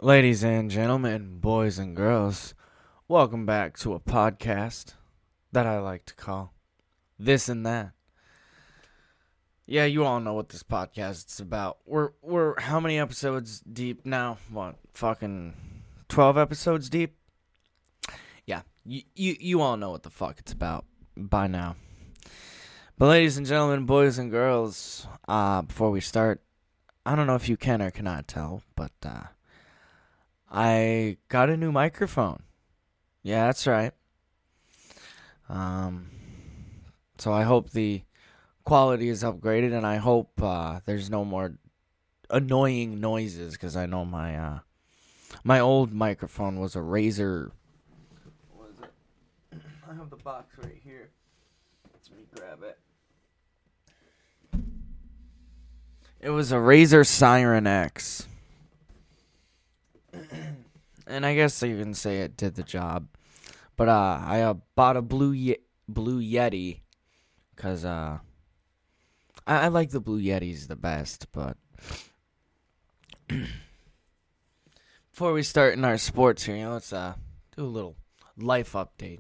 Ladies and gentlemen, boys and girls, welcome back to a podcast that I like to call This and That. Yeah, you all know what this podcast is about. We're how many episodes deep now? What, fucking 12 episodes deep? Yeah, you all know what the fuck it's about by now. But ladies and gentlemen, boys and girls, before we start, I don't know if you can or cannot tell, but I got a new microphone. Yeah, that's right. So I hope the quality is upgraded, and I hope there's no more annoying noises, because I know my old microphone was a Razer. What is it? I have the box right here. Let me grab it. It was a Razer Siren X. And I guess you can say it did the job. But I bought a Blue Yeti because I like the Blue Yetis the best. But before we start in our sports here, let's do a little life update.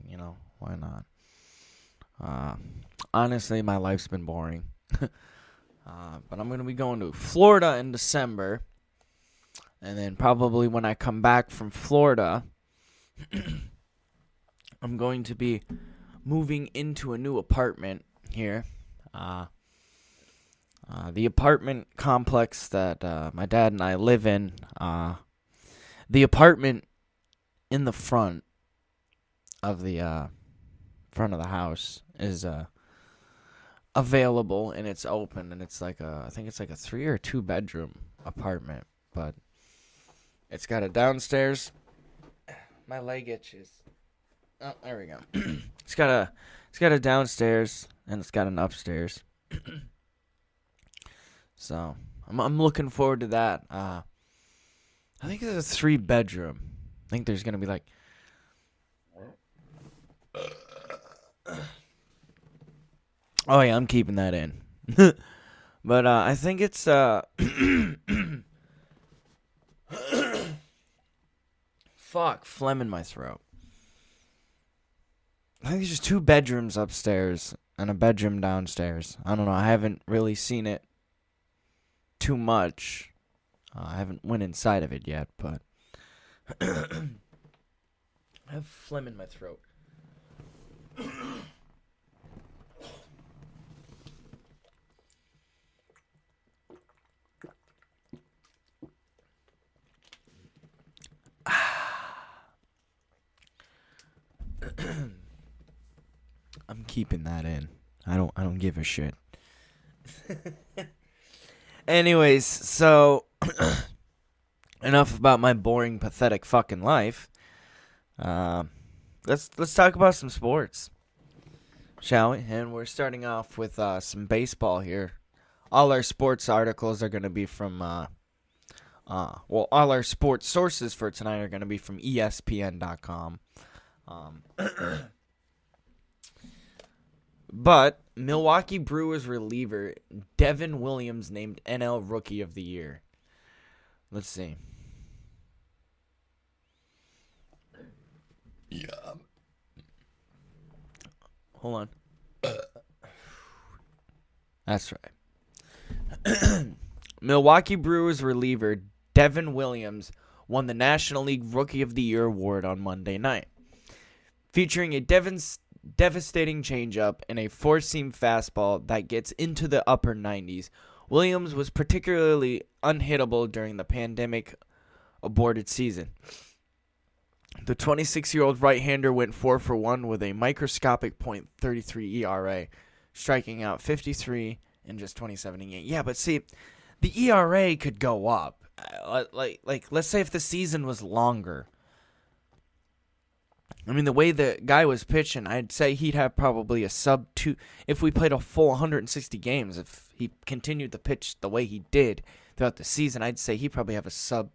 Why not? Honestly, my life's been boring. But I'm going to be going to Florida in December. And then probably when I come back from Florida, I'm going to be moving into a new apartment here. The apartment complex that my dad and I live in, the apartment in the front of the house is available, and it's open, and it's like I think it's like a 3 or 2 bedroom apartment, but it's got a downstairs. My leg itches. Oh, there we go. It's got a downstairs and it's got an upstairs. So I'm looking forward to that. I think it's a 3 bedroom. I think there's gonna be like. Oh yeah, I'm keeping that in. But I think it's Fuck, phlegm in my throat. I think there's just 2 bedrooms upstairs and a bedroom downstairs. I don't know. I haven't really seen it too much. I haven't went inside of it yet, but I have phlegm in my throat. I'm keeping that in. I don't give a shit. Anyways, so enough about my boring, pathetic fucking life. Let's talk about some sports, shall we? And we're starting off with some baseball here. All our sports articles are going to be from all our sports sources for tonight are going to be from ESPN.com. But Milwaukee Brewers reliever Devin Williams named NL Rookie of the Year. Let's see. Yeah. Hold on. That's right. Milwaukee Brewers reliever Devin Williams won the National League Rookie of the Year award on Monday night. Featuring a devastating changeup and a four-seam fastball that gets into the upper 90s, Williams was particularly unhittable during the pandemic-aborted season. The 26-year-old right-hander went 4 for 1 with a microscopic .33 ERA, striking out 53 in just 27 games. Yeah, but see, the ERA could go up. Like let's say if the season was longer. I mean, the way the guy was pitching, I'd say he'd have probably a sub-2. If we played a full 160 games, if he continued to pitch the way he did throughout the season, I'd say he'd probably have a sub-2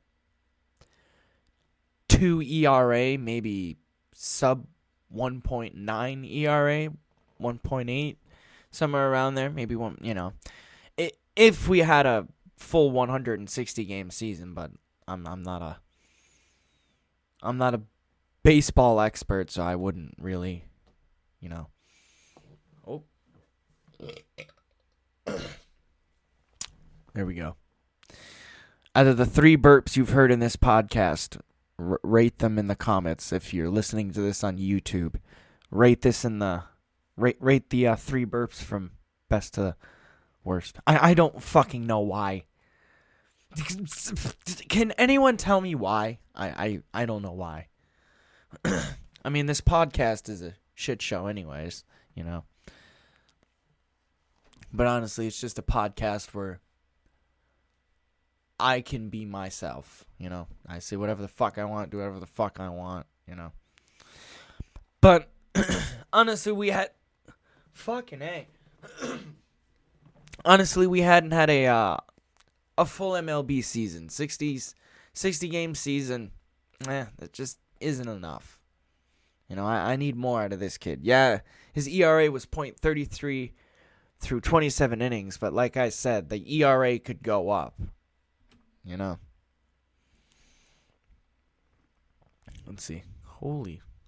ERA, maybe sub-1.9 ERA, 1.8, somewhere around there. Maybe one, if we had a full 160 game season, but I'm not a I'm not a baseball expert, so I wouldn't really, you know. Oh. There we go. Out of the 3 burps you've heard in this podcast, rate them in the comments. If you're listening to this on YouTube, rate this in the rate the 3 burps from best to worst. I don't fucking know why. Can anyone tell me why? I don't know why. I mean, this podcast is a shit show anyways, you know. But honestly, it's just a podcast where I can be myself, you know. I say whatever the fuck I want, do whatever the fuck I want, you know. But honestly, we had fucking A. Honestly, we hadn't had a full MLB season. 60 game season. That just isn't enough. You know, I need more out of this kid. Yeah, his ERA was .33 through 27 innings, but like I said, the ERA could go up. You know. Let's see.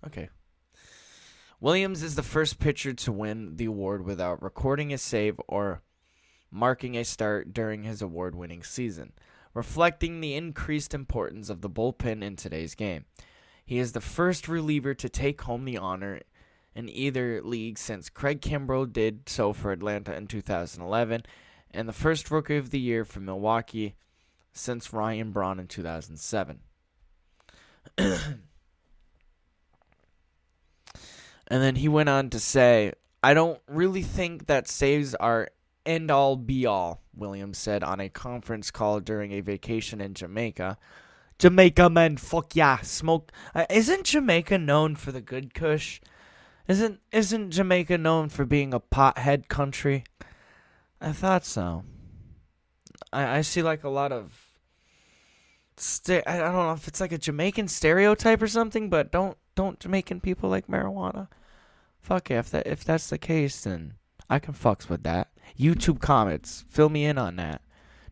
Okay. Williams is the first pitcher to win the award without recording a save or marking a start during his award-winning season, reflecting the increased importance of the bullpen in today's game. He is the first reliever to take home the honor in either league since Craig Kimbrell did so for Atlanta in 2011, and the first Rookie of the Year for Milwaukee since Ryan Braun in 2007. And then he went on to say, I don't really think that saves are end-all be-all, Williams said on a conference call during a vacation in Jamaica. Jamaica, man, fuck yeah, smoke. Isn't Jamaica known for the good kush? Isn't Jamaica known for being a pothead country? I thought so. I see like a lot of I don't know if it's like a Jamaican stereotype or something, but don't Jamaican people like marijuana? Fuck yeah, if that's the case, then I can fucks with that. YouTube comments, fill me in on that.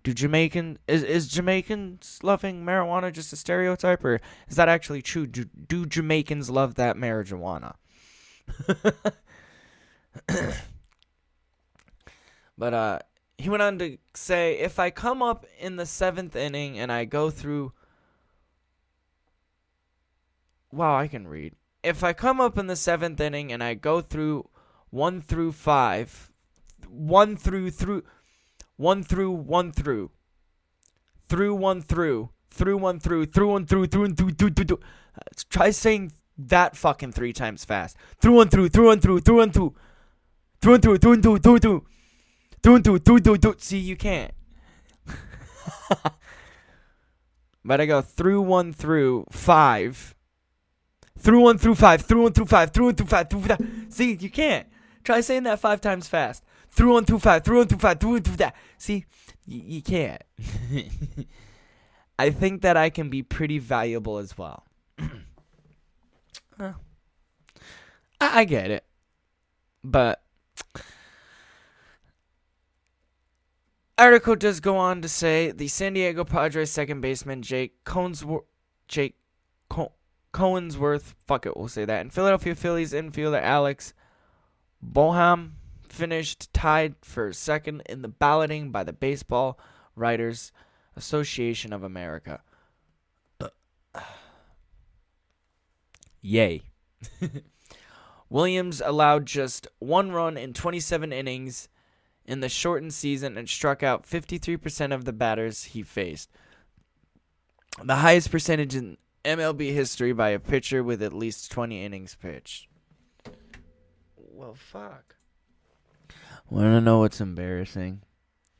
Is Jamaicans loving marijuana just a stereotype, or is that actually true? Do Jamaicans love that marijuana? But he went on to say, if I come up in the 7th inning and I go through... Wow, I can read. If I come up in the 7th inning and I go through 1 through 5... 1 through... Through 1 through... 1 through... Through 1 through... Through 1 through... Through 1 through... Through 1 through... Through... Try saying that fucking 3 times fast. Through 1 through... Through 1 through... Through 1 through... Through 1 through... Through 1 through... Through 1 through... See, you can't. But I go through 1 through 5. Through 1 through 5. Through 1 through 5. Through 1 through 5. Through 5. See, you can't. Try saying that 5 times fast. Through 1 through 5. Through 1 through 5. Through 1 through 5. See, you can't. I think that I can be pretty valuable as well. I get it. But... article does go on to say the San Diego Padres second baseman Jake Cohensworth, fuck it, we'll say that, and Philadelphia Phillies infielder Alex Boham finished tied for second in the balloting by the Baseball Writers Association of America. Yay. Williams allowed just 1 run in 27 innings in the shortened season and struck out 53% of the batters he faced. The highest percentage in MLB history by a pitcher with at least 20 innings pitched. Well, fuck. Want to know what's embarrassing?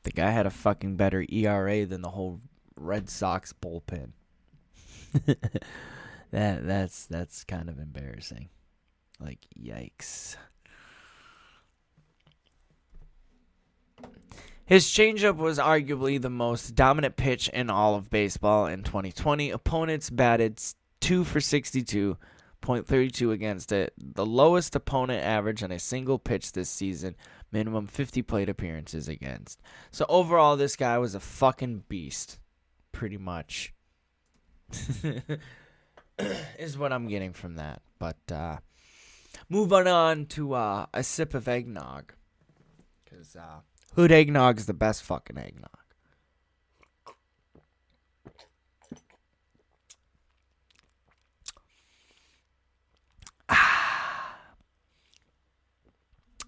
The guy had a fucking better ERA than the whole Red Sox bullpen. That's kind of embarrassing. Like, yikes. His changeup was arguably the most dominant pitch in all of baseball in 2020. Opponents batted 2 for 62, .32 against it. The lowest opponent average on a single pitch this season. Minimum 50 plate appearances against. So overall, this guy was a fucking beast. Pretty much. is what I'm getting from that. But moving on to a sip of eggnog. Because hood eggnog is the best fucking eggnog.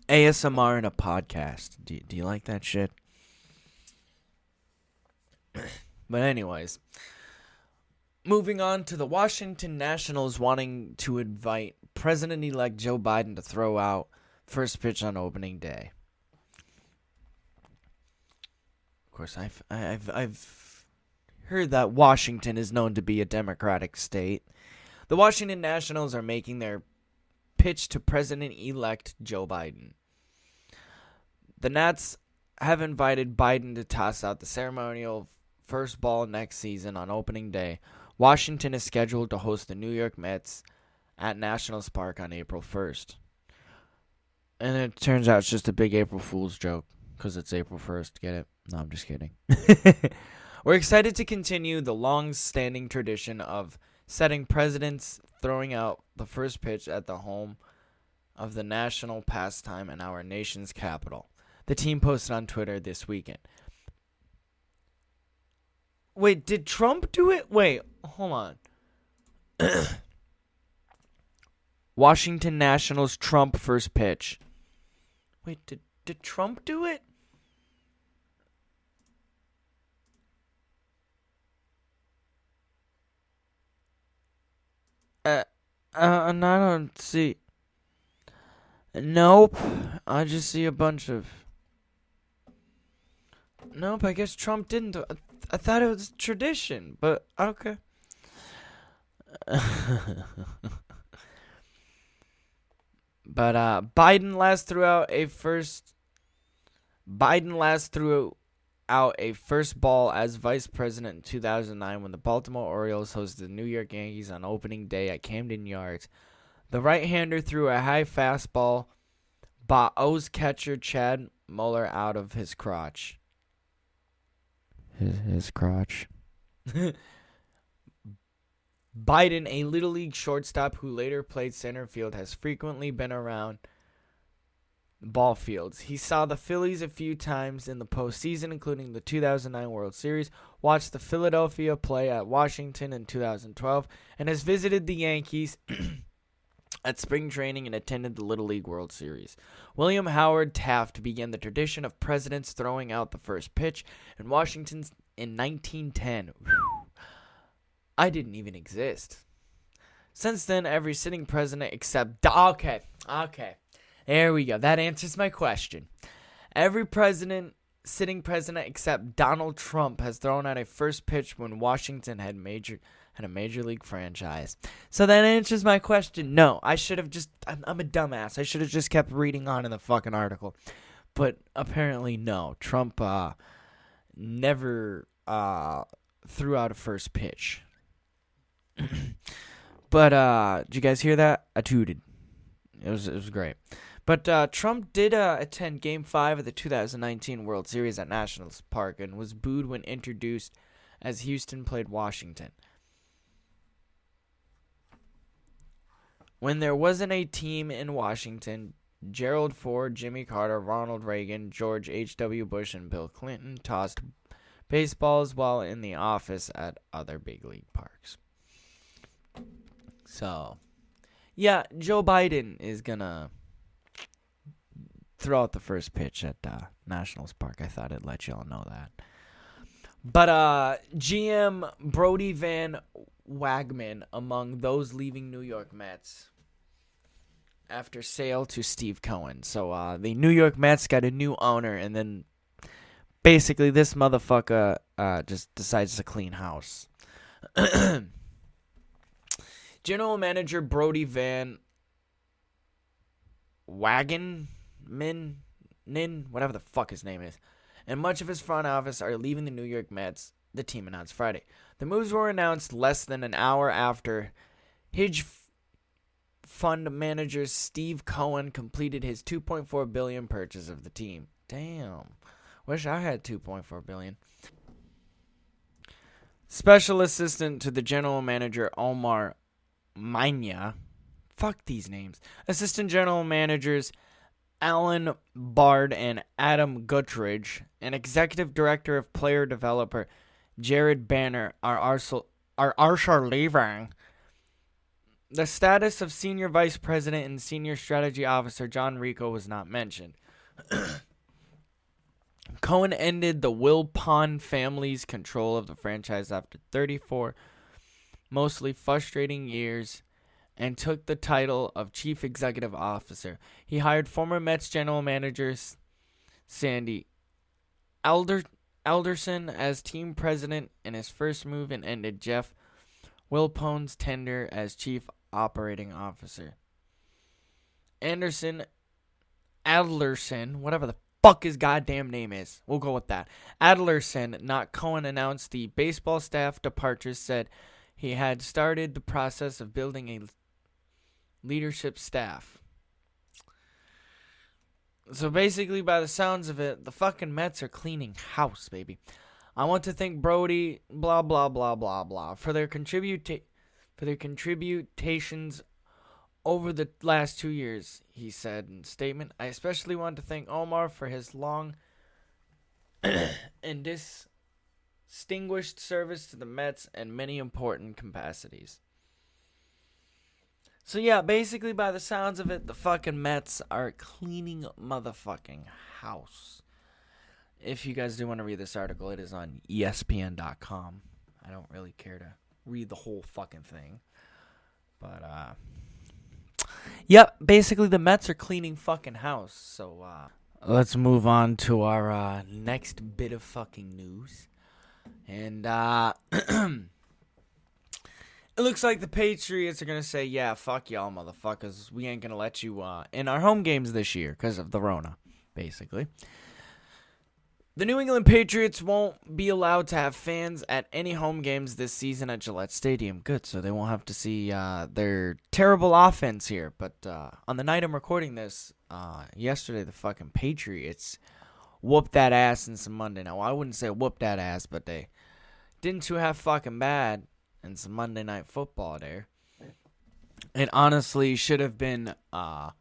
ASMR in a podcast. Do you like that shit? But anyways, moving on to the Washington Nationals wanting to invite President-elect Joe Biden to throw out first pitch on opening day. Of course, I've heard that Washington is known to be a Democratic state. The Washington Nationals are making their pitch to President-elect Joe Biden. The Nats have invited Biden to toss out the ceremonial first ball next season on opening day. Washington is scheduled to host the New York Mets at Nationals Park on April 1st. And it turns out it's just a big April Fool's joke because it's April 1st. Get it? No, I'm just kidding. We're excited to continue the long-standing tradition of setting presidents throwing out the first pitch at the home of the national pastime in our nation's capital. The team posted on Twitter this weekend. Wait, did Trump do it? Wait, hold on. Washington Nationals Trump first pitch. Wait, did Trump do it? And I don't see. Nope. I just see a bunch of. Nope, I guess Trump didn't. I thought it was tradition, but okay. But Biden last threw out a first ball as vice president in 2009 when the Baltimore Orioles hosted the New York Yankees on opening day at Camden Yards. The right-hander threw a high fastball, but O's catcher Chad Muller out of his crotch. His crotch. Biden, a Little League shortstop who later played center field, has frequently been around ball fields. He saw the Phillies a few times in the postseason, including the 2009 World Series, watched the Philadelphia play at Washington in 2012, and has visited the Yankees at spring training and attended the Little League World Series. William Howard Taft began the tradition of presidents throwing out the first pitch in Washington in 1910. I didn't even exist. Since then, every sitting president except... Okay. There we go. That answers my question. Every sitting president except Donald Trump has thrown out a first pitch when Washington had a major league franchise. So that answers my question. No, I should have just... I'm a dumbass. I should have just kept reading on in the fucking article. But apparently, no. Trump never threw out a first pitch. But did you guys hear that? I tooted. It was great. But Trump did attend Game 5 of the 2019 World Series at Nationals Park and was booed when introduced as Houston played Washington. When there wasn't a team in Washington, Gerald Ford, Jimmy Carter, Ronald Reagan, George H.W. Bush, and Bill Clinton tossed baseballs while in the office at other big league parks. So, yeah, Joe Biden is gonna throw out the first pitch at Nationals Park. I thought I'd let y'all know that. But GM Brodie Van Wagenen among those leaving New York Mets after sale to Steve Cohen. So the New York Mets got a new owner, and then basically this motherfucker just decides to clean house. General Manager Brodie Van Wagenen, whatever the fuck his name is, and much of his front office are leaving the New York Mets, the team announced Friday. The moves were announced less than an hour after hedge fund manager Steve Cohen completed his $2.4 billion purchase of the team. Damn. Wish I had $2.4 billion. Special assistant to the general manager Omar Mania. Fuck these names. Assistant general managers Alan Bard and Adam Guttridge, and executive director of player developer Jared Banner are also leaving. The status of senior vice president and senior strategy officer John Rico was not mentioned. Cohen ended the Wilpon family's control of the franchise after 34 mostly frustrating years and took the title of chief executive officer. He hired former Mets general manager Sandy Alderson as team president in his first move and ended Jeff Wilpon's tenure as chief operating officer. Adlerson, whatever the fuck his goddamn name is, we'll go with that. Adlerson, not Cohen, announced the baseball staff departures, said he had started the process of building a leadership staff. So basically, by the sounds of it, the fucking Mets are cleaning house, baby. I want to thank Brodie, blah, blah, blah, blah, blah, for their contributions over the last 2 years, he said in a statement. I especially want to thank Omar for his long and distinguished service to the Mets in many important capacities. So yeah, basically by the sounds of it, the fucking Mets are cleaning motherfucking house. If you guys do want to read this article, it is on ESPN.com. I don't really care to read the whole fucking thing. But, yep, basically the Mets are cleaning fucking house. So, let's move on to our next bit of fucking news. And, it looks like the Patriots are going to say, yeah, fuck y'all motherfuckers. We ain't going to let you in our home games this year because of the Rona, basically. The New England Patriots won't be allowed to have fans at any home games this season at Gillette Stadium. Good, so they won't have to see their terrible offense here. But on the night I'm recording this, yesterday the fucking Patriots whooped that ass in some Monday. Now, I wouldn't say whooped that ass, but they didn't too half fucking bad in some Monday Night Football there. It honestly should have been a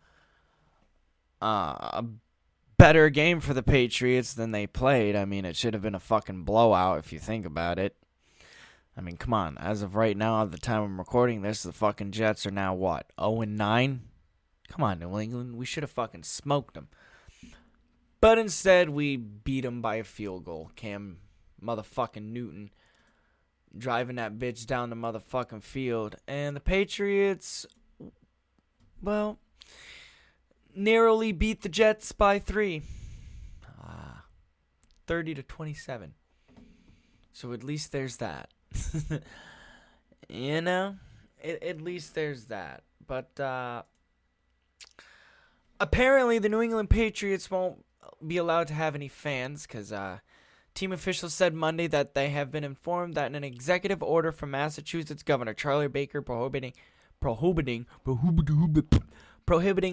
better game for the Patriots than they played. I mean, it should have been a fucking blowout if you think about it. I mean, come on. As of right now, at the time I'm recording this, the fucking Jets are now what? 0-9? Come on, New England. We should have fucking smoked them. But instead, we beat them by a field goal. Cam motherfucking Newton driving that bitch down the motherfucking field. And the Patriots, well, narrowly beat the Jets by 3. 30-27. So at least there's that. You know? At least there's that. But apparently the New England Patriots won't be allowed to have any fans because team officials said Monday that they have been informed that an executive order from Massachusetts Governor Charlie Baker prohibiting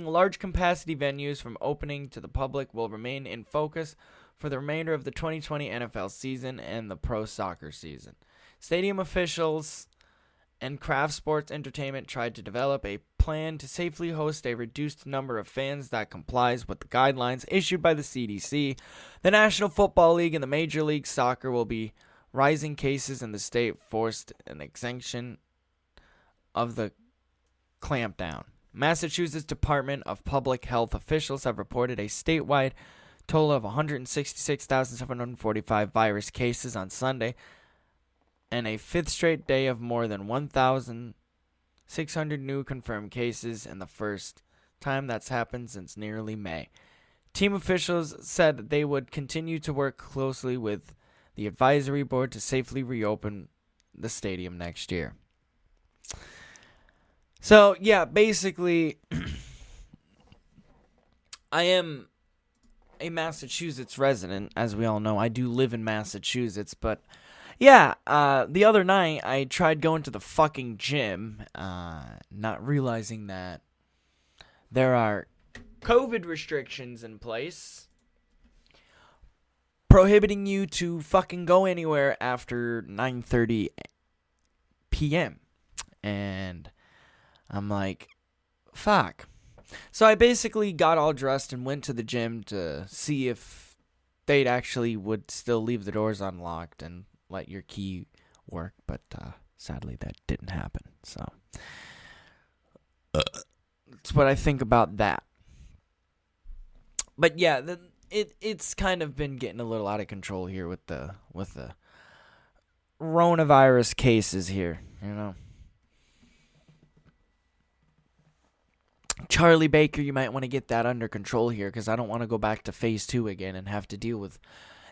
large capacity venues from opening to the public will remain in focus for the remainder of the 2020 NFL season and the pro soccer season. Stadium officials and Craft Sports Entertainment tried to develop a plan to safely host a reduced number of fans that complies with the guidelines issued by the CDC. The National Football League and the Major League Soccer will be rising cases in the state forced an extension of the clampdown. Massachusetts Department of Public Health officials have reported a statewide total of 166,745 virus cases on Sunday, and a fifth straight day of more than 1,600 new confirmed cases, and the first time that's happened since nearly May. Team officials said that they would continue to work closely with the advisory board to safely reopen the stadium next year. So, yeah, basically, I am a Massachusetts resident. As we all know, I do live in Massachusetts, but yeah, the other night I tried going to the fucking gym, not realizing that there are COVID restrictions in place prohibiting you to fucking go anywhere after 9:30 p.m. And I'm like, fuck. So I basically got all dressed and went to the gym to see if they'd actually would still leave the doors unlocked and let your key work, but sadly that didn't happen. So that's what I think about that. But yeah, it's kind of been getting a little out of control here with the coronavirus cases here, you know. Charlie Baker, you might want to get that under control here, because I don't want to go back to phase 2 again and have to deal with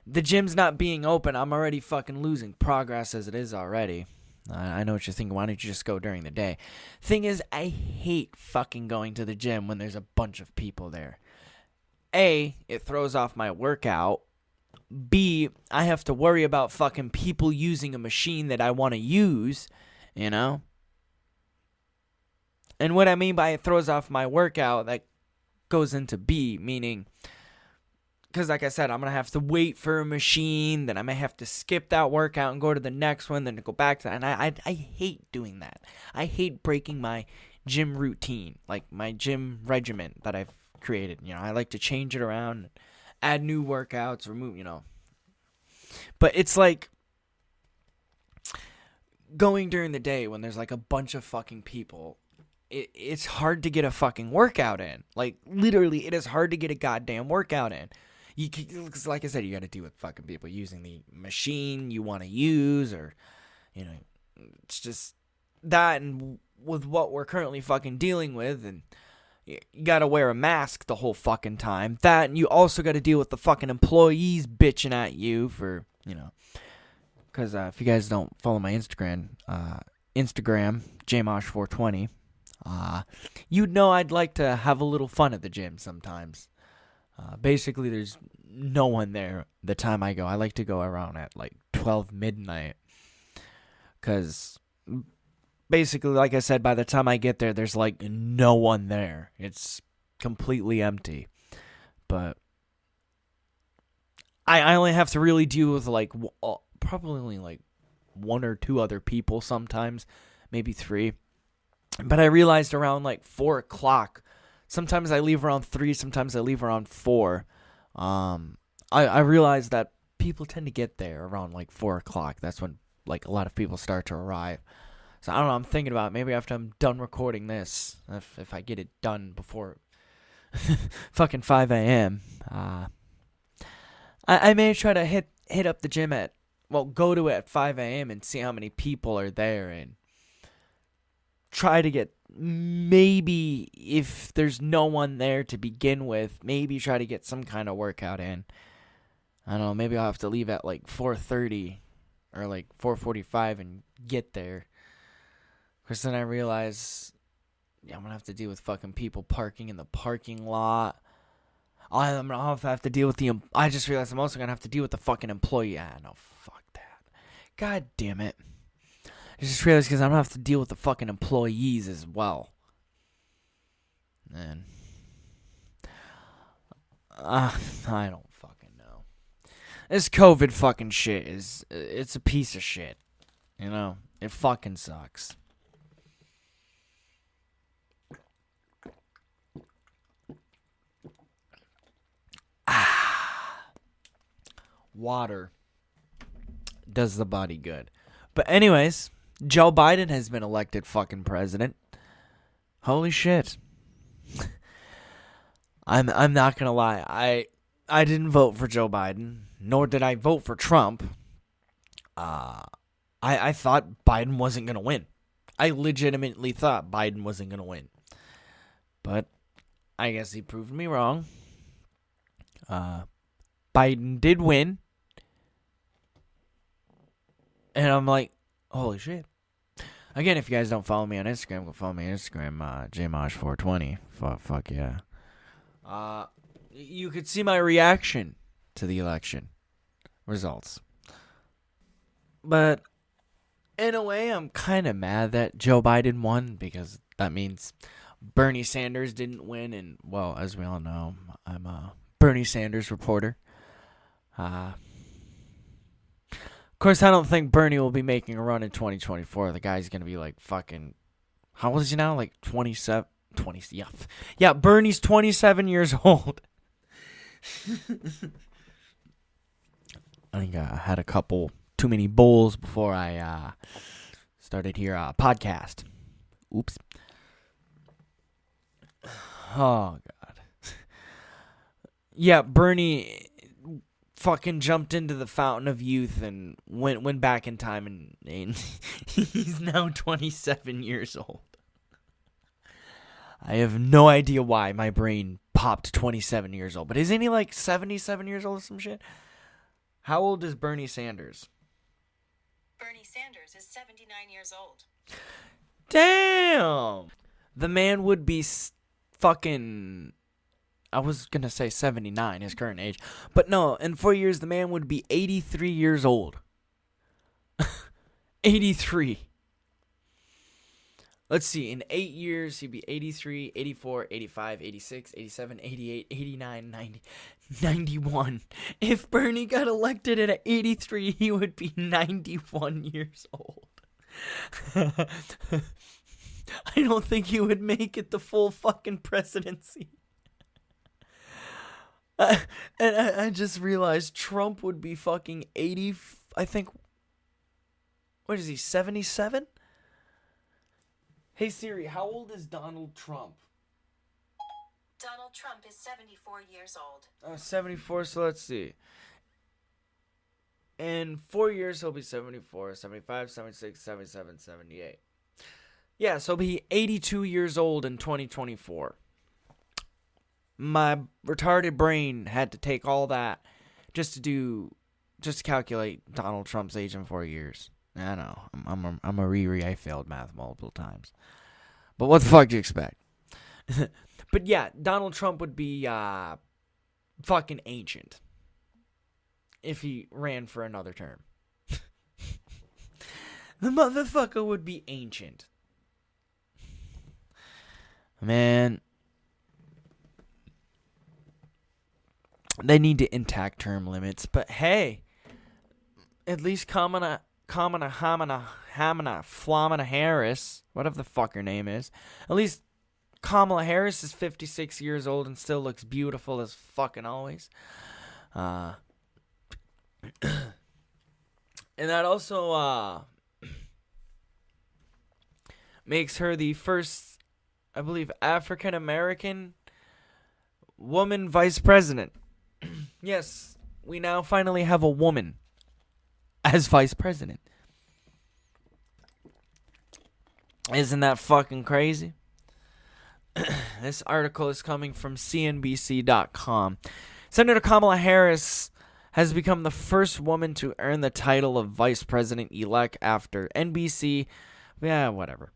the gym's not being open. I'm already fucking losing progress as it is already. I know what you're thinking. Why don't you just go during the day? Thing is, I hate fucking going to the gym when there's a bunch of people there. A, it throws off my workout. B, I have to worry about fucking people using a machine that I want to use, you know? And what I mean by it throws off my workout, that goes into B, meaning, because like I said, I'm going to have to wait for a machine, then I may have to skip that workout and go to the next one, then go back to that. And I hate doing that. I hate breaking my gym routine, like my gym regimen that I've created. You know, I like to change it around, add new workouts, remove, you know. But it's like going during the day when there's like a bunch of fucking people. It's hard to get a fucking workout in. Like, literally, it is hard to get a goddamn workout in. Cause like I said, you got to deal with fucking people using the machine you want to use, or, you know, it's just that, and with what we're currently fucking dealing with, and you got to wear a mask the whole fucking time. That, and you also got to deal with the fucking employees bitching at you for, you know, because if you guys don't follow my Instagram, jmosh420, you'd know I'd like to have a little fun at the gym sometimes. Basically, there's no one there the time I go. I like to go around at like 12 midnight. Because basically, like I said, by the time I get there, there's like no one there. It's completely empty. But I only have to really deal with like probably only like 1 or 2 other people sometimes. Maybe 3. But I realized around like 4 o'clock, sometimes I leave around 3, sometimes I leave around 4. I realized that people tend to get there around like 4 o'clock. That's when like a lot of people start to arrive. So I don't know, I'm thinking about maybe after I'm done recording this, if I get it done before fucking 5 a.m., I may try to hit up the gym go to it at 5 a.m. and see how many people are there, and try to get, maybe if there's no one there to begin with, maybe try to get some kind of workout in. I don't know, maybe I'll have to leave at like 4:30 or like 4:45 and get there. Because then I realize, I'm going to have to deal with fucking people parking in the parking lot. I'm going to have to deal with I just realized I'm also going to have to deal with the fucking employee. No, fuck that. God damn it. I just realized because I'm going to have to deal with the fucking employees as well. And I don't fucking know. This COVID fucking shit it's a piece of shit. You know? It fucking sucks. Water does the body good. But anyways, Joe Biden has been elected fucking president. Holy shit. I'm not gonna lie. I didn't vote for Joe Biden, nor did I vote for Trump. I thought Biden wasn't gonna win. I legitimately thought Biden wasn't gonna win. But I guess he proved me wrong. Biden did win. And I'm like, holy shit. Again, if you guys don't follow me on Instagram, go follow me on Instagram, jmosh420. Fuck yeah. You could see my reaction to the election results. But in a way, I'm kind of mad that Joe Biden won, because that means Bernie Sanders didn't win. And, well, as we all know, I'm a Bernie Sanders reporter. Of course, I don't think Bernie will be making a run in 2024. The guy's going to be like fucking How old is he now? Like 27. 20. Yeah. Yeah, Bernie's 27 years old. I think I had a couple too many bowls before I started here podcast. Oops. Oh, God. Yeah, Bernie fucking jumped into the fountain of youth and went back in time, and he's now 27 years old. I have no idea why my brain popped 27 years old, but isn't he like 77 years old or some shit? How old is Bernie Sanders? Bernie Sanders is 79 years old. Damn! The man would be fucking... I was going to say 79, his current age. But no, in 4 years, the man would be 83 years old. 83. Let's see, in 8 years, he'd be 83, 84, 85, 86, 87, 88, 89, 90, 91. If Bernie got elected at 83, he would be 91 years old. I don't think he would make it the full fucking presidency. And I just realized Trump would be fucking 80, I think, what is he, 77? Hey Siri, how old is Donald Trump? Donald Trump is 74 years old. 74, so let's see. In 4 years, he'll be 74, 75, 76, 77, 78. Yeah, so he'll be 82 years old in 2024. My retarded brain had to take all that just to calculate Donald Trump's age in 4 years. I know. I'm a Riri. I failed math multiple times. But what the fuck do you expect? But yeah, Donald Trump would be fucking ancient if he ran for another term. The motherfucker would be ancient. Man. They need to intact term limits. But hey, at least Kamala Harris, whatever the fuck her name is, at least Kamala Harris is 56 years old and still looks beautiful as fucking always. And that also makes her the first, I believe, African American woman vice president. Yes, we now finally have a woman as vice president. Isn't that fucking crazy? This article is coming from CNBC.com. Senator Kamala Harris has become the first woman to earn the title of vice president-elect after NBC. Yeah, whatever.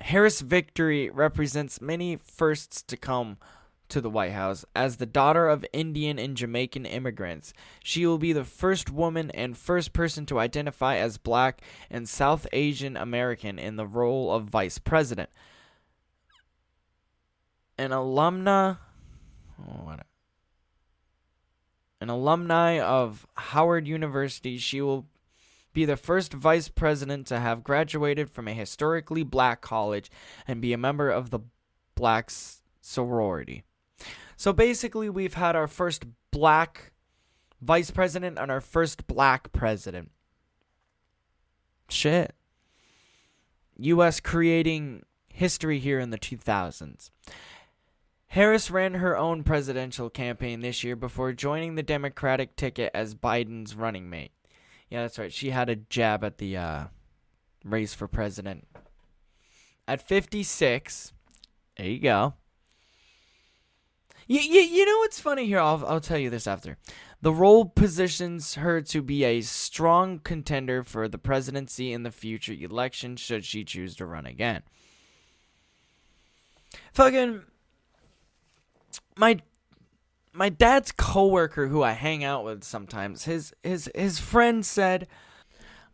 Harris' victory represents many firsts to come to the White House. As the daughter of Indian and Jamaican immigrants, she will be the first woman and first person to identify as Black and South Asian American in the role of vice president. An alumni of Howard University, she will be the first vice president to have graduated from a historically Black college and be a member of the Black sorority. So basically, we've had our first Black vice president and our first Black president. Shit. U.S. creating history here in the 2000s. Harris ran her own presidential campaign this year before joining the Democratic ticket as Biden's running mate. Yeah, that's right. She had a jab at the race for president. At 56, there you go. You know what's funny here? I'll tell you this after. The role positions her to be a strong contender for the presidency in the future election should she choose to run again. Fucking my dad's coworker who I hang out with sometimes, his friend said,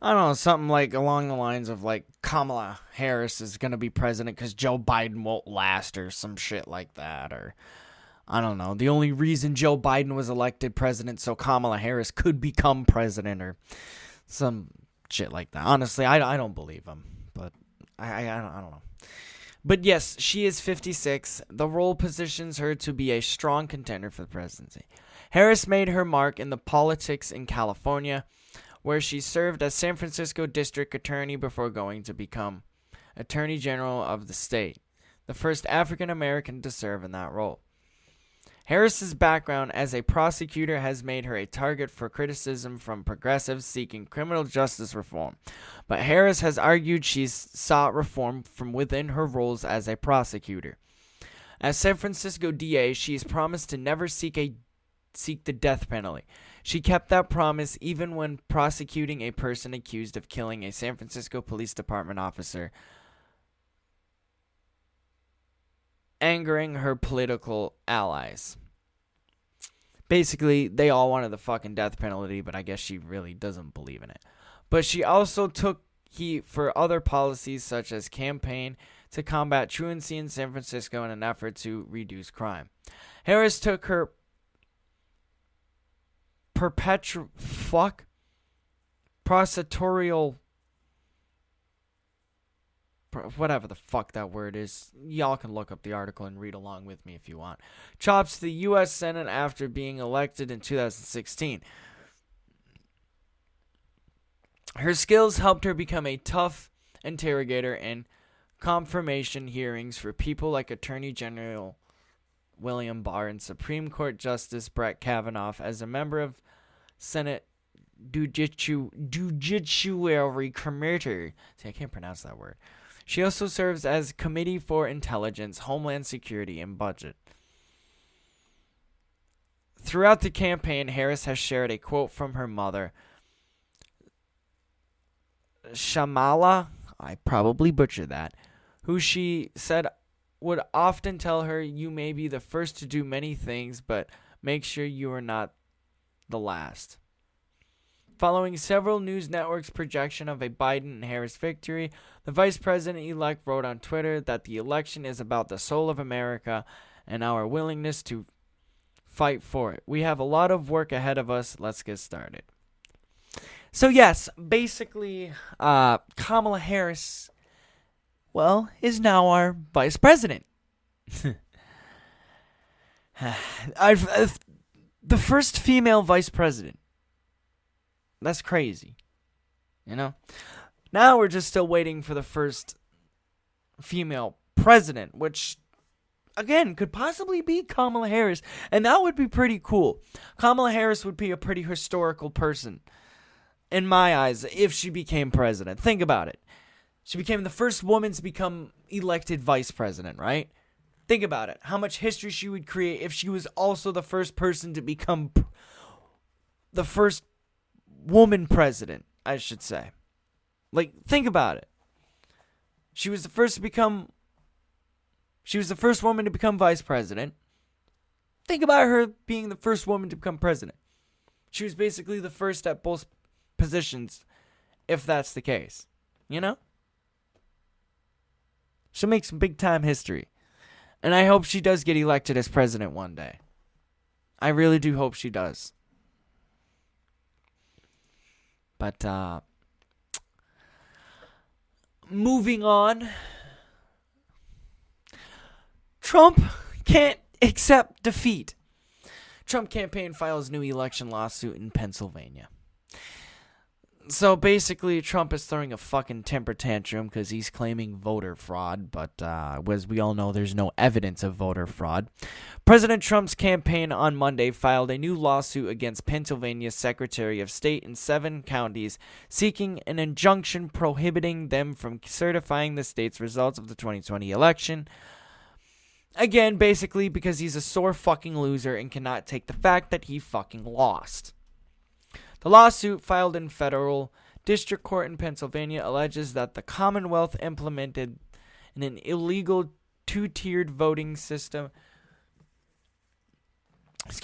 I don't know, something like along the lines of like Kamala Harris is going to be president because Joe Biden won't last or some shit like that, or I don't know. The only reason Joe Biden was elected president so Kamala Harris could become president or some shit like that. Honestly, I don't believe him, but I don't know. But yes, she is 56. The role positions her to be a strong contender for the presidency. Harris made her mark in the politics in California, where she served as San Francisco District Attorney before going to become Attorney General of the state, the first African American to serve in that role. Harris's background as a prosecutor has made her a target for criticism from progressives seeking criminal justice reform, but Harris has argued she's sought reform from within her roles as a prosecutor. As San Francisco DA, she has promised to never seek the death penalty. She kept that promise even when prosecuting a person accused of killing a San Francisco Police Department officer, angering her political allies. Basically, they all wanted the fucking death penalty, but I guess she really doesn't believe in it. But she also took heat for other policies such as campaign to combat truancy in San Francisco in an effort to reduce crime. Harris took her prosecutorial, whatever the fuck that word is. Y'all can look up the article and read along with me if you want. Chops to the U.S. Senate after being elected in 2016. Her skills helped her become a tough interrogator in confirmation hearings for people like Attorney General William Barr and Supreme Court Justice Brett Kavanaugh. As a member of Senate Judiciary Committee, I can't pronounce that word. She also serves as Committee for Intelligence, Homeland Security, and Budget. Throughout the campaign, Harris has shared a quote from her mother, Shamala, I probably butchered that, who she said would often tell her, "You may be the first to do many things, but make sure you are not the last." Following several news networks' projection of a Biden and Harris victory, the vice president-elect wrote on Twitter that the election is about the soul of America and our willingness to fight for it. We have a lot of work ahead of us. Let's get started. So yes, basically, Kamala Harris, well, is now our vice president. The first female vice president. That's crazy. You know? Now we're just still waiting for the first female president, which, again, could possibly be Kamala Harris. And that would be pretty cool. Kamala Harris would be a pretty historical person, in my eyes, if she became president. Think about it. She became the first woman to become elected vice president, right? Think about it. How much history she would create if she was also the first person to become the first woman president, I should say. Like, think about it. She was the first woman to become vice president. Think about her being the first woman to become president. She was basically the first at both positions, if that's the case. You know? She'll make some big time history. And I hope she does get elected as president one day. I really do hope she does. But, moving on. Trump can't accept defeat. Trump campaign files new election lawsuit in Pennsylvania. So basically, Trump is throwing a fucking temper tantrum because he's claiming voter fraud, but as we all know, there's no evidence of voter fraud. President Trump's campaign on Monday filed a new lawsuit against Pennsylvania's Secretary of State in 7 counties, seeking an injunction prohibiting them from certifying the state's results of the 2020 election. Again, basically because he's a sore fucking loser and cannot take the fact that he fucking lost. The lawsuit, filed in federal district court in Pennsylvania, alleges that the Commonwealth implemented an illegal 2-tiered voting system,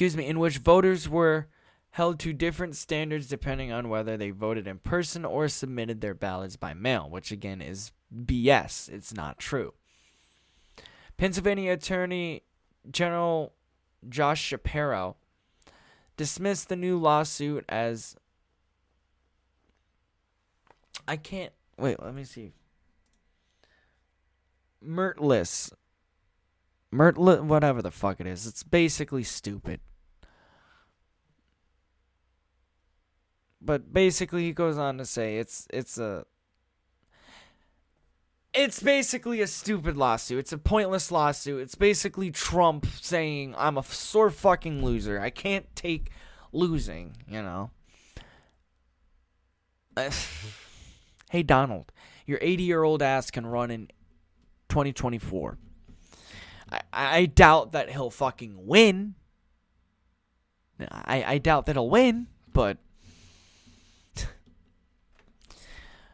in which voters were held to different standards depending on whether they voted in person or submitted their ballots by mail, which again is BS. It's not true. Pennsylvania Attorney General Josh Shapiro dismissed the new lawsuit as let me see. Murtless, whatever the fuck it is. It's basically stupid. But basically, he goes on to say it's basically a stupid lawsuit. It's a pointless lawsuit. It's basically Trump saying, I'm a sore fucking loser. I can't take losing, you know. Hey, Donald, your 80-year-old ass can run in 2024. I doubt that he'll fucking win. I doubt that he'll win, but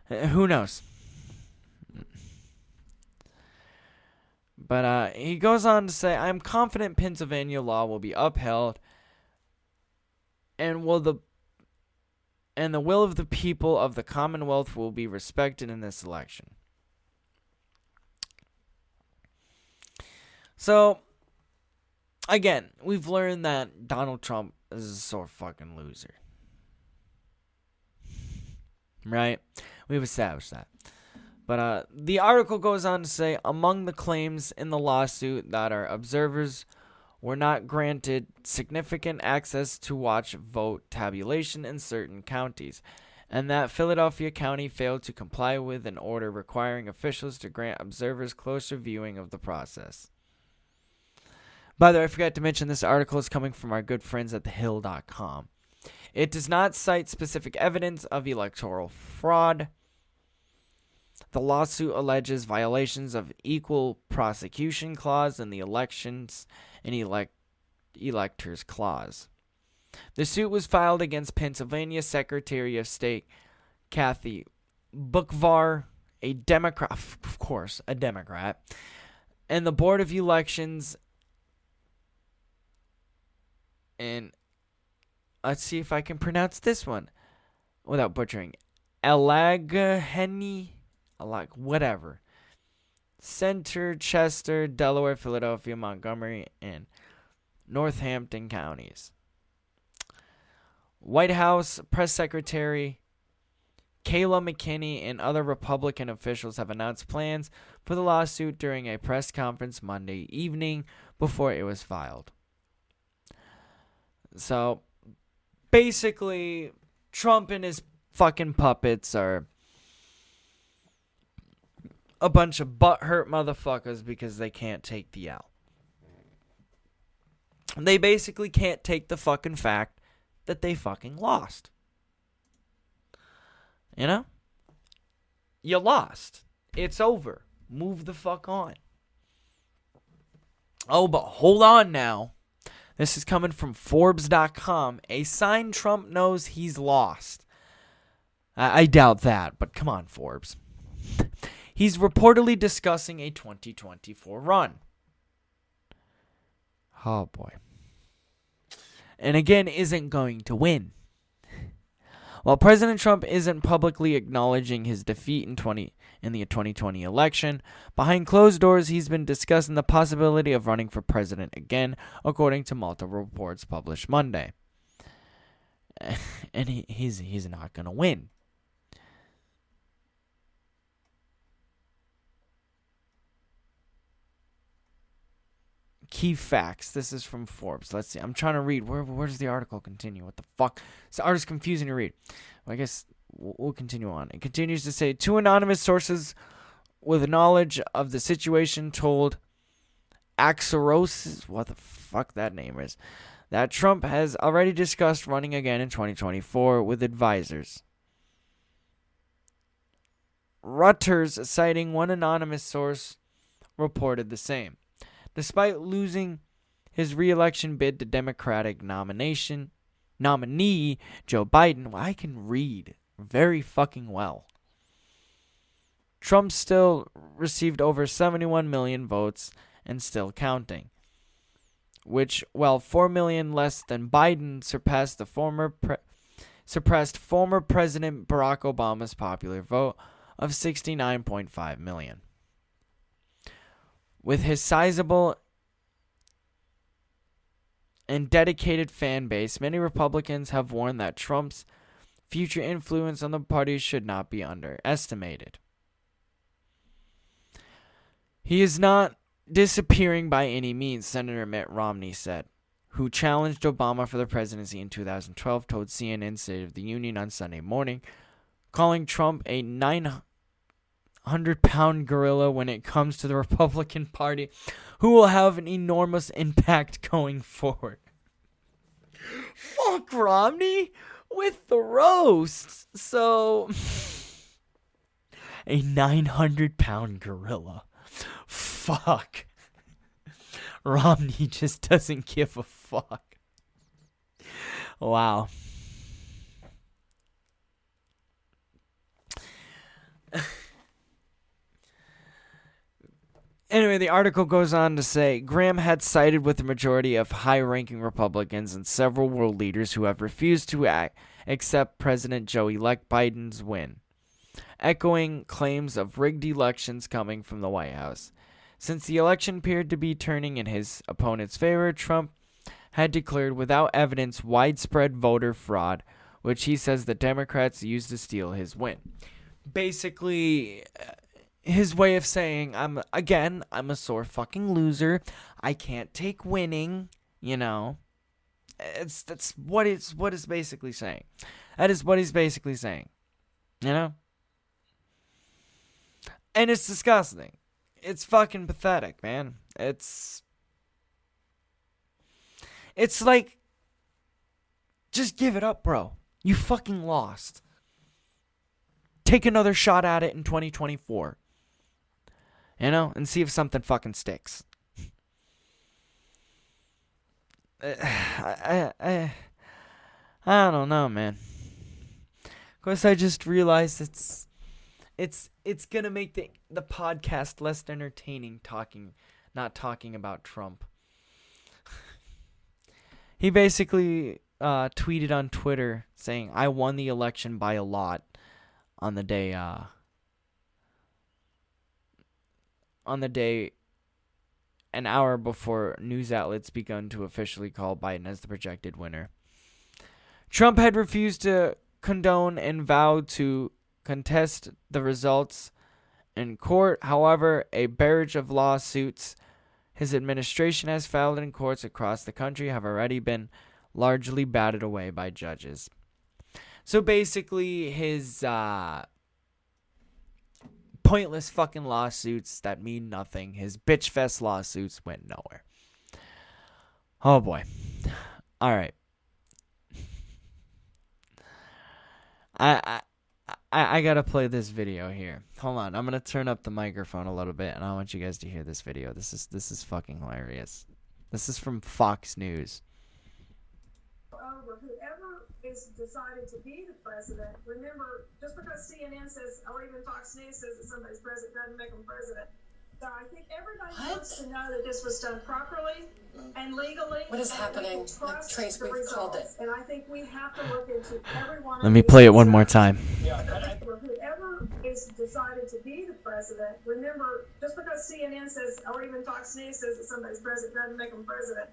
who knows? But he goes on to say, I'm confident Pennsylvania law will be upheld and the will of the people of the Commonwealth will be respected in this election. So, again, we've learned that Donald Trump is a sore fucking loser. Right? We've established that. But the article goes on to say, among the claims in the lawsuit that our observers were not granted significant access to watch vote tabulation in certain counties, and that Philadelphia County failed to comply with an order requiring officials to grant observers closer viewing of the process. By the way, I forgot to mention this article is coming from our good friends at thehill.com. It does not cite specific evidence of electoral fraud. The lawsuit alleges violations of equal prosecution clause and the elections and electors clause. The suit was filed against Pennsylvania Secretary of State Kathy Boockvar, a Democrat, of course, a Democrat, and the Board of Elections. And let's see if I can pronounce this one without butchering. Allegheny, whatever. Center, Chester, Delaware, Philadelphia, Montgomery, and Northampton counties. White House Press Secretary Kayla McKinney and other Republican officials have announced plans for the lawsuit during a press conference Monday evening before it was filed. So, basically, Trump and his fucking puppets are a bunch of butthurt motherfuckers because they can't take the L. They basically can't take the fucking fact that they fucking lost. You know? You lost. It's over. Move the fuck on. Oh, but hold on now. This is coming from Forbes.com. A sign Trump knows he's lost. I doubt that, but come on, Forbes. He's reportedly discussing a 2024 run. Oh, boy. And again, isn't going to win. While President Trump isn't publicly acknowledging his defeat in the 2020 election, behind closed doors, he's been discussing the possibility of running for president again, according to multiple reports published Monday. And he's not going to win. Key facts. This is from Forbes. Let's see. I'm trying to read. Where does the article continue? What the fuck? This article's confusing to read. Well, I guess we'll continue on. It continues to say, 2 anonymous sources with knowledge of the situation told Axios, what the fuck that name is, that Trump has already discussed running again in 2024 with advisors. Reuters, citing one anonymous source, reported the same. Despite losing his re-election bid to Democratic nominee Joe Biden, well, I can read very fucking well. Trump still received over 71 million votes and still counting, which, while 4 million less than Biden, surpassed former President Barack Obama's popular vote of 69.5 million. With his sizable and dedicated fan base, many Republicans have warned that Trump's future influence on the party should not be underestimated. He is not disappearing by any means, Senator Mitt Romney said, who challenged Obama for the presidency in 2012, told CNN State of the Union on Sunday morning, calling Trump a 900-pound gorilla when it comes to the Republican Party, who will have an enormous impact going forward. Fuck Romney with the roasts. So, a 900-pound gorilla. Fuck. Romney just doesn't give a fuck. Wow. Anyway, the article goes on to say, Graham had sided with the majority of high-ranking Republicans and several world leaders who have refused to accept President Joe-elect Biden's win, echoing claims of rigged elections coming from the White House. Since the election appeared to be turning in his opponent's favor, Trump had declared without evidence widespread voter fraud, which he says the Democrats used to steal his win. Basically, his way of saying, I'm a sore fucking loser. I can't take winning, you know. That's what it's basically saying. That is what he's basically saying. You know? And it's disgusting. It's fucking pathetic, man. It's like, just give it up, bro. You fucking lost. Take another shot at it in 2024. You know, and see if something fucking sticks. I don't know, man. Of course, I just realized it's gonna make the podcast less entertaining not talking about Trump. He basically tweeted on Twitter saying, "I won the election by a lot," on the day an hour before news outlets begun to officially call Biden as the projected winner. Trump had refused to condone and vowed to contest the results in court. However, a barrage of lawsuits his administration has filed in courts across the country have already been largely batted away by judges. So basically, his pointless fucking lawsuits that mean nothing, his bitch fest lawsuits, went nowhere. Oh boy. All right. I gotta play this video here. Hold on, I'm gonna turn up the microphone a little bit, and I want you guys to hear this video. This is fucking hilarious. This is from Fox News. Whoever is decided to be the president, remember, just because CNN says, or even Fox News says that somebody's president doesn't make them president. So I think everybody wants to know that this was done properly and legally. What is happening? Trace, we've called it. And I think we have to look into every one of Let me play it one more time. Whoever is decided to be the president, remember, just because CNN says, or even Fox News says that somebody's president doesn't make them president.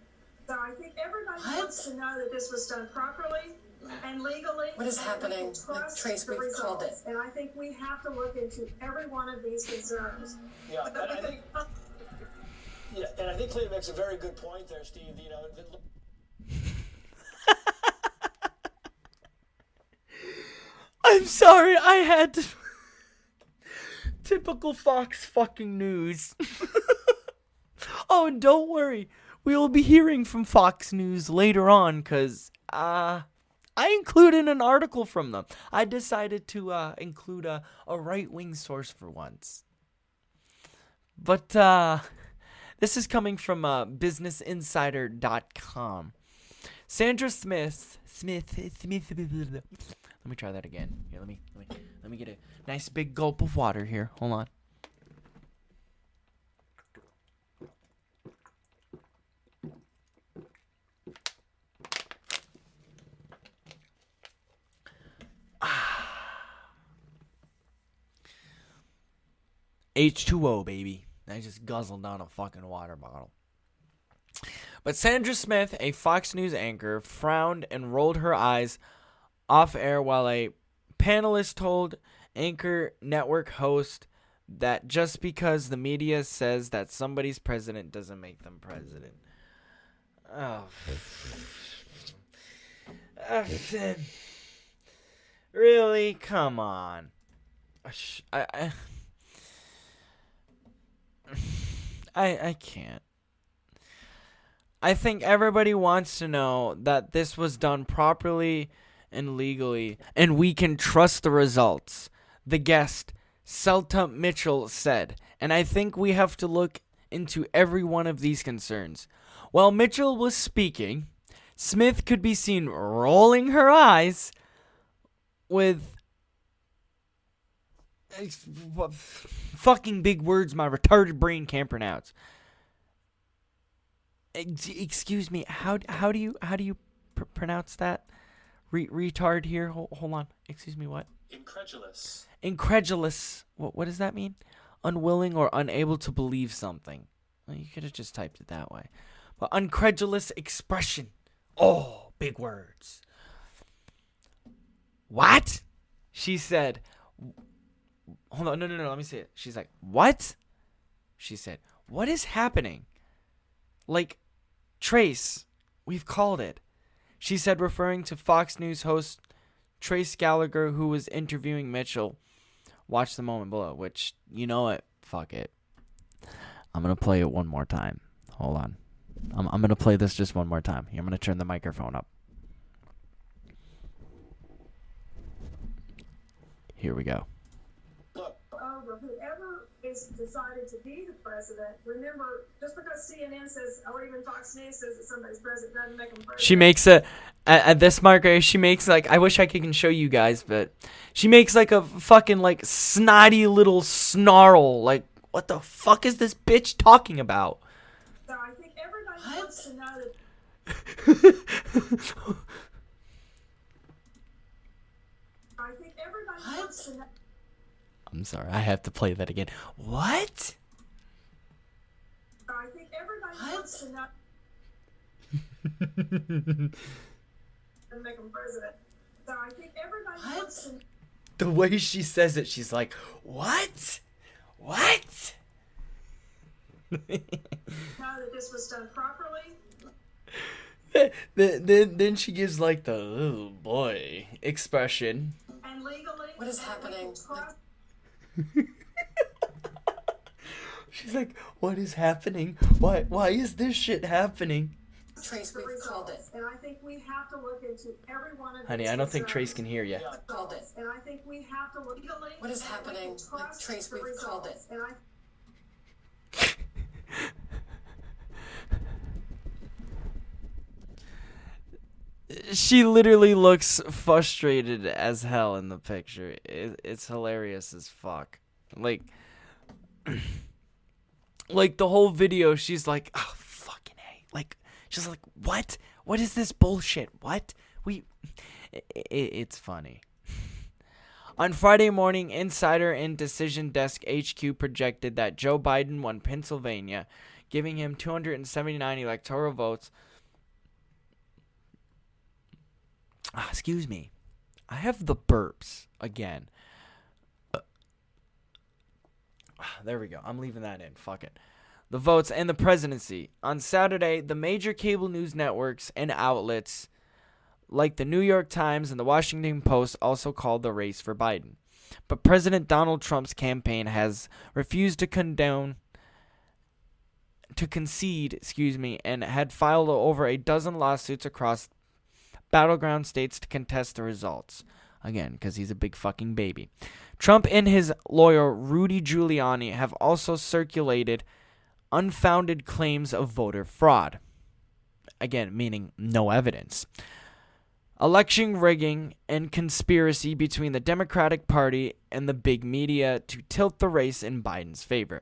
So I think everybody wants to know that this was done properly and legally. What is happening? Trace, we've called it. And I think we have to look into every one of these concerns. Yeah, and I think Clea makes a very good point there, Steve. You know, I'm sorry, I had to. Typical Fox fucking News. Oh, and don't worry. We will be hearing from Fox News later on, because I included an article from them. I decided to include a right-wing source for once. But this is coming from businessinsider.com. Sandra Smith. Let me try that again. Here, let me get a nice big gulp of water here. Hold on. H2O, baby. I just guzzled down a fucking water bottle. But Sandra Smith, a Fox News anchor, frowned and rolled her eyes off air while a panelist told Anchor Network host that just because the media says that somebody's president doesn't make them president. Oh. Really? Come on. I can't. I think everybody wants to know that this was done properly and legally, and we can trust the results. The guest, Celta Mitchell, said, and I think we have to look into every one of these concerns. While Mitchell was speaking, Smith could be seen rolling her eyes with fucking big words my retarded brain can't pronounce. Excuse me, how do you pronounce that? Retard here. Hold on. Excuse me, what? Incredulous. Incredulous. What does that mean? Unwilling or unable to believe something. Well, you could have just typed it that way. But incredulous expression. Oh, big words. What? She said. Hold on. No. Let me see it. She's like, what? She said, what is happening? Like, Trace, we've called it. She said, referring to Fox News host Trace Gallagher, who was interviewing Mitchell. Watch the moment below, which, you know what? Fuck it. I'm going to play it one more time. Hold on. I'm going to play this just one more time. I'm going to turn the microphone up. Here we go. Whoever is decided to be the president, remember, just because CNN says, or even Fox News says that somebody's president doesn't make them president. She makes at this marker, she makes like, I wish I can show you guys, but she makes like a fucking like snotty little snarl. Like, what the fuck is this bitch talking about? So I think everybody wants to know that. I think everybody wants to know. I'm sorry, I have to play that again. What? I think everybody wants to know. And make him president. So I think everybody wants to. The way she says it, she's like, what? What? Know that this was done properly. Then she gives like the oh boy expression. And legally. What is happening? She's like, what is happening? Why is this shit happening? Trace, we've called it. And I think we have to look into every one of these. Honey, I don't think Trace can hear you. Called it. And I think we have to look legally. What is happening? Trace, we've called it. And I She literally looks frustrated as hell in the picture. It's hilarious as fuck. Like the whole video, she's like, oh, fucking A. Like, she's like, what? What is this bullshit? What? It's funny. On Friday morning, Insider and Decision Desk HQ projected that Joe Biden won Pennsylvania, giving him 279 electoral votes. Excuse me. I have the burps again. There we go. I'm leaving that in. Fuck it. The votes and the presidency. On Saturday, the major cable news networks and outlets like the New York Times and the Washington Post also called the race for Biden. But President Donald Trump's campaign has refused to concede, and had filed over a dozen lawsuits across battleground states to contest the results. Again, because he's a big fucking baby. Trump and his lawyer, Rudy Giuliani, have also circulated unfounded claims of voter fraud. Again, meaning no evidence. Election rigging and conspiracy between the Democratic Party and the big media to tilt the race in Biden's favor.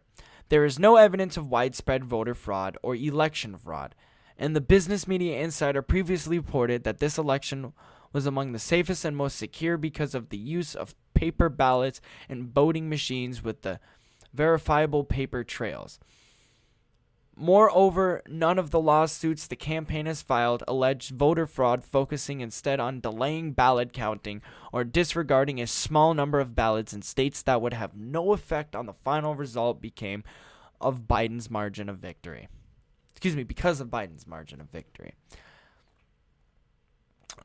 There is no evidence of widespread voter fraud or election fraud, and the Business Media Insider previously reported that this election was among the safest and most secure because of the use of paper ballots and voting machines with the verifiable paper trails. Moreover, none of the lawsuits the campaign has filed alleged voter fraud, focusing instead on delaying ballot counting or disregarding a small number of ballots in states that would have no effect on the final result because of Biden's margin of victory.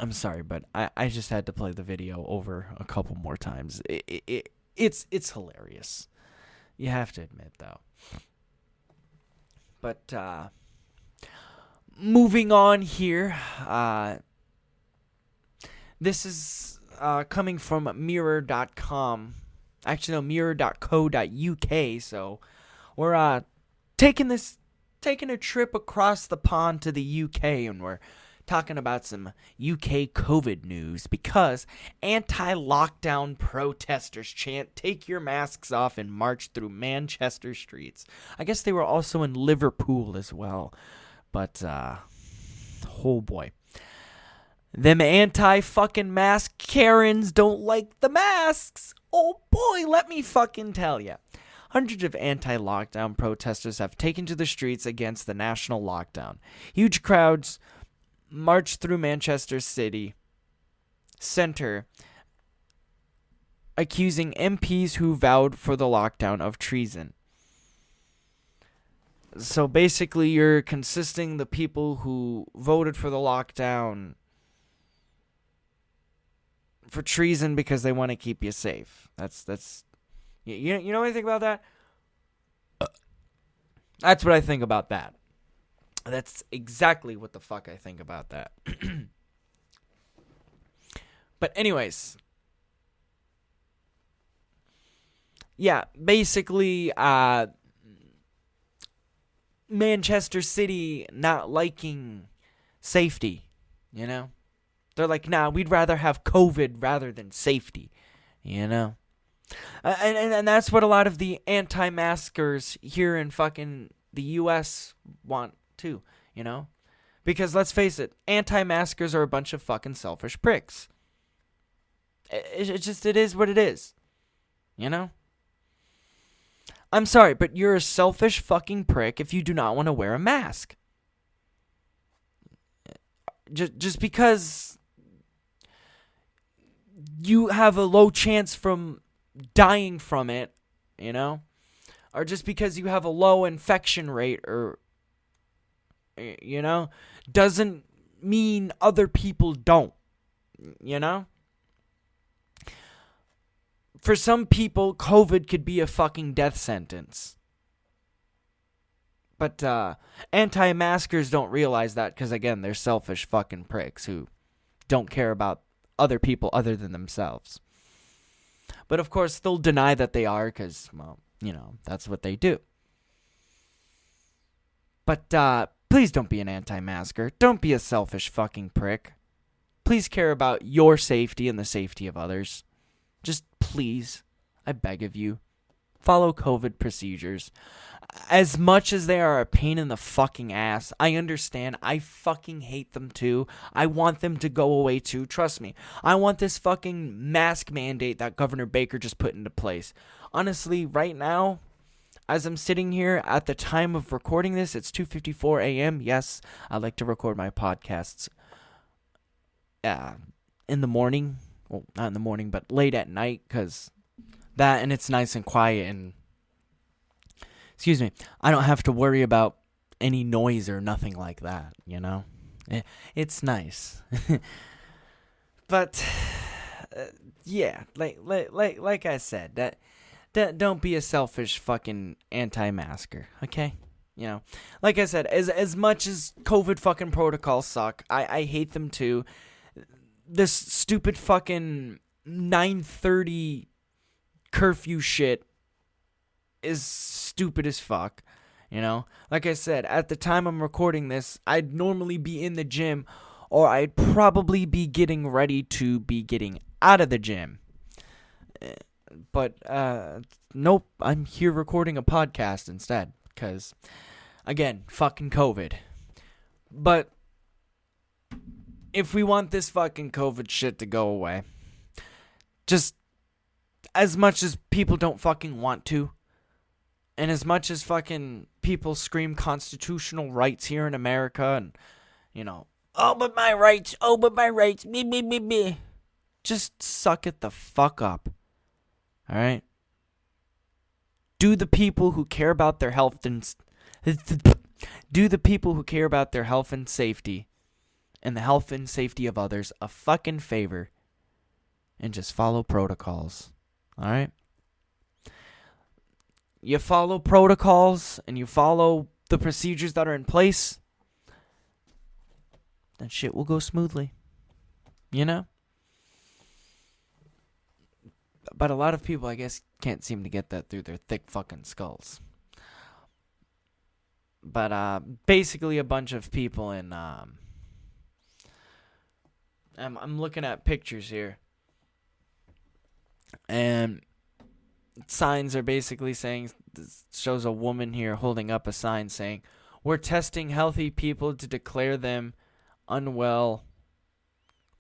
I'm sorry, but I just had to play the video over a couple more times. It's hilarious. You have to admit, though. But moving on here, this is coming from mirror.com. Actually, no, mirror.co.uk. So we're taking a trip across the pond to the UK, and we're talking about some UK COVID news because anti-lockdown protesters chant "Take your masks off" and march through Manchester streets. I guess they were also in Liverpool as well. But, oh boy. Them anti-fucking mask Karens don't like the masks. Oh boy, let me fucking tell ya. Hundreds of anti-lockdown protesters have taken to the streets against the national lockdown. Huge crowds marched through Manchester City Centre, accusing MPs who vowed for the lockdown of treason. So basically, you're consisting the people who voted for the lockdown for treason because they want to keep you safe. That's you know anything about that? That's what I think about that. That's exactly what the fuck I think about that. But anyways, yeah, basically, Manchester City not liking safety, you know? They're like, nah, we'd rather have COVID rather than safety, you know? And that's what a lot of the anti-maskers here in fucking the U.S. want too, you know? Because let's face it, anti-maskers are a bunch of fucking selfish pricks. It is what it is, you know? I'm sorry, but you're a selfish fucking prick if you do not want to wear a mask. Just because you have a low chance from dying from it, you know? Or just because you have a low infection rate, or, you know, doesn't mean other people don't, you know? For some people, COVID could be a fucking death sentence. But anti-maskers don't realize that because, again, they're selfish fucking pricks who don't care about other people other than themselves. But, of course, they'll deny that they are because, well, you know, that's what they do. But please don't be an anti-masker. Don't be a selfish fucking prick. Please care about your safety and the safety of others. Just please, I beg of you, follow COVID procedures. As much as they are a pain in the fucking ass, I understand. I fucking hate them too. I want them to go away too. Trust me. I want this fucking mask mandate that Governor Baker just put into place. Honestly, right now, as I'm sitting here at the time of recording this, it's 2:54 a.m. Yes, I like to record my podcasts in the morning. Well, not in the morning, but late at night, because that, and it's nice and quiet, and, excuse me, I don't have to worry about any noise or nothing like that, you know? It's nice. But, yeah, like I said, that don't be a selfish fucking anti-masker, okay? You know, like I said, as much as COVID fucking protocols suck, I hate them too. This stupid fucking 9:30 curfew shit is stupid as fuck, you know? Like I said, at the time I'm recording this, I'd normally be in the gym, or I'd probably be getting ready to be getting out of the gym. But, nope, I'm here recording a podcast instead, because, again, fucking COVID. But if we want this fucking COVID shit to go away, just as much as people don't fucking want to, And as much as fucking people scream constitutional rights here in America and, oh, but my rights, me, me, me, me. Just suck it the fuck up. All right? Do the people who care about their health and safety and the health and safety of others a fucking favor and just follow protocols. All right? You follow protocols and you follow the procedures that are in place, then shit will go smoothly. But a lot of people, I guess, can't seem to get that through their thick fucking skulls. But basically a bunch of people in... I'm looking at pictures here. And signs are basically saying... This shows a woman here holding up a sign saying, "We're testing healthy people to declare them unwell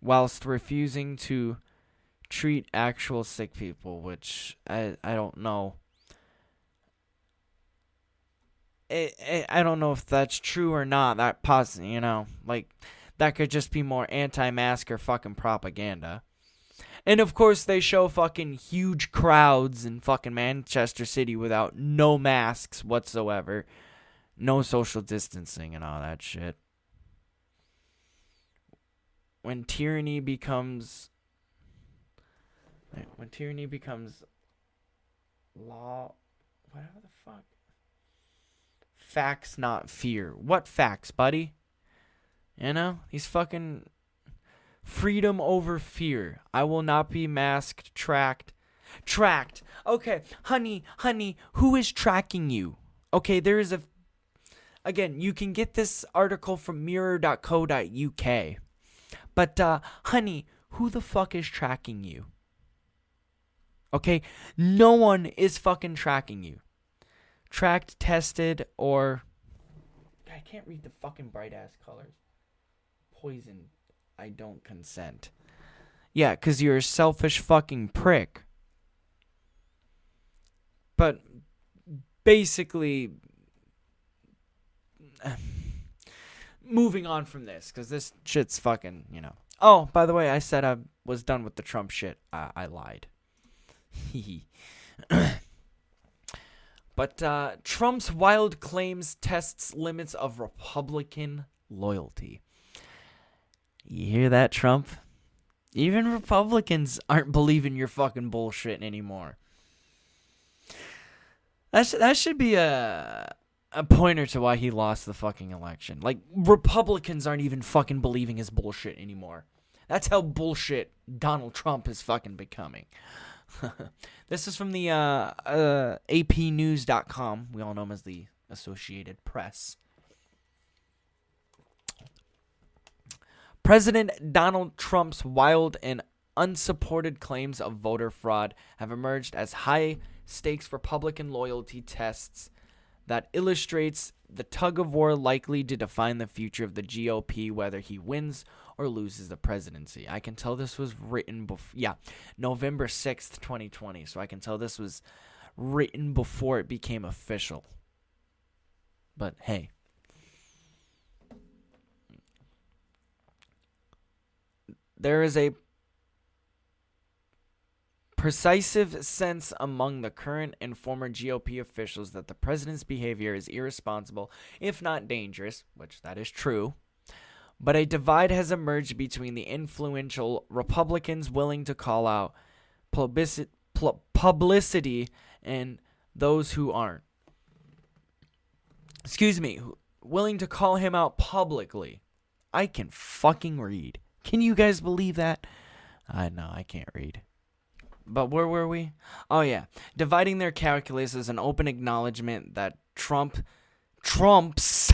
whilst refusing to treat actual sick people," which I don't know. I don't know if that's true or not. That that could just be more anti-mask or fucking propaganda. And of course they show fucking huge crowds in fucking Manchester City without no masks whatsoever, no social distancing and all that shit. When tyranny becomes law, whatever the fuck. Facts, not fear. What facts, buddy? These fucking freedom over fear. I will not be masked, tracked. Okay, honey, who is tracking you? Okay, there is again, you can get this article from mirror.co.uk. But, honey, who the fuck is tracking you? Okay? No one is fucking tracking you. Tracked, tested, or... I can't read the fucking bright-ass colors. Poison. I don't consent. Yeah, because you're a selfish fucking prick. But, basically... moving on from this, because this shit's fucking, Oh, by the way, I said I was done with the Trump shit. I lied. But Trump's wild claims tests limits of Republican loyalty. You hear that, Trump? Even Republicans aren't believing your fucking bullshit anymore. That should be a pointer to why he lost the fucking election. Like, Republicans aren't even fucking believing his bullshit anymore. That's how bullshit Donald Trump is fucking becoming. This is from the APnews.com. We all know him as the Associated Press. President Donald Trump's wild and unsupported claims of voter fraud have emerged as high-stakes Republican loyalty tests that illustrates the tug-of-war likely to define the future of the GOP, whether he wins or loses the presidency. I can tell this was written November 6th, 2020. So I can tell this was written before it became official. But hey. There is a pervasive sense among the current and former GOP officials that the president's behavior is irresponsible, if not dangerous, which that is true. But a divide has emerged between the influential Republicans willing to call out publicity and those who aren't. Willing to call him out publicly. I can fucking read. Can you guys believe that? No, I can't read. But where were we? Oh, yeah. Dividing their calculus is an open acknowledgement that Trump's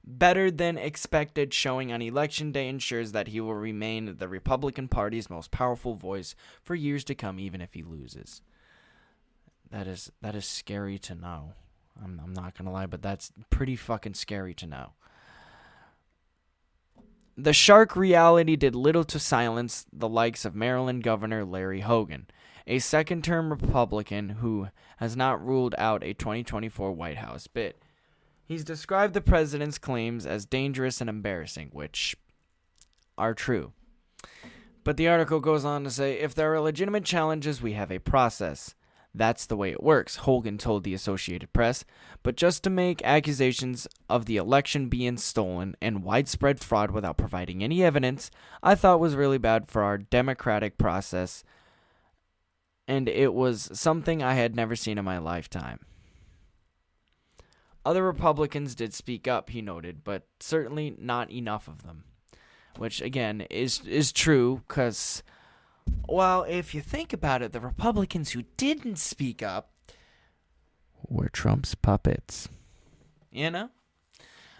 better than expected showing on Election Day ensures that he will remain the Republican Party's most powerful voice for years to come, even if he loses. That is scary to know. I'm not going to lie, but that's pretty fucking scary to know. The shark reality did little to silence the likes of Maryland Governor Larry Hogan, a second-term Republican who has not ruled out a 2024 White House bid. He's described the president's claims as dangerous and embarrassing, which are true. But the article goes on to say, if there are legitimate challenges, we have a process. That's the way it works, Hogan told the Associated Press. But just to make accusations of the election being stolen and widespread fraud without providing any evidence, I thought was really bad for our democratic process, and it was something I had never seen in my lifetime. Other Republicans did speak up, he noted, but certainly not enough of them. Which, again, is true, because, well, if you think about it, the Republicans who didn't speak up were Trump's puppets. You know?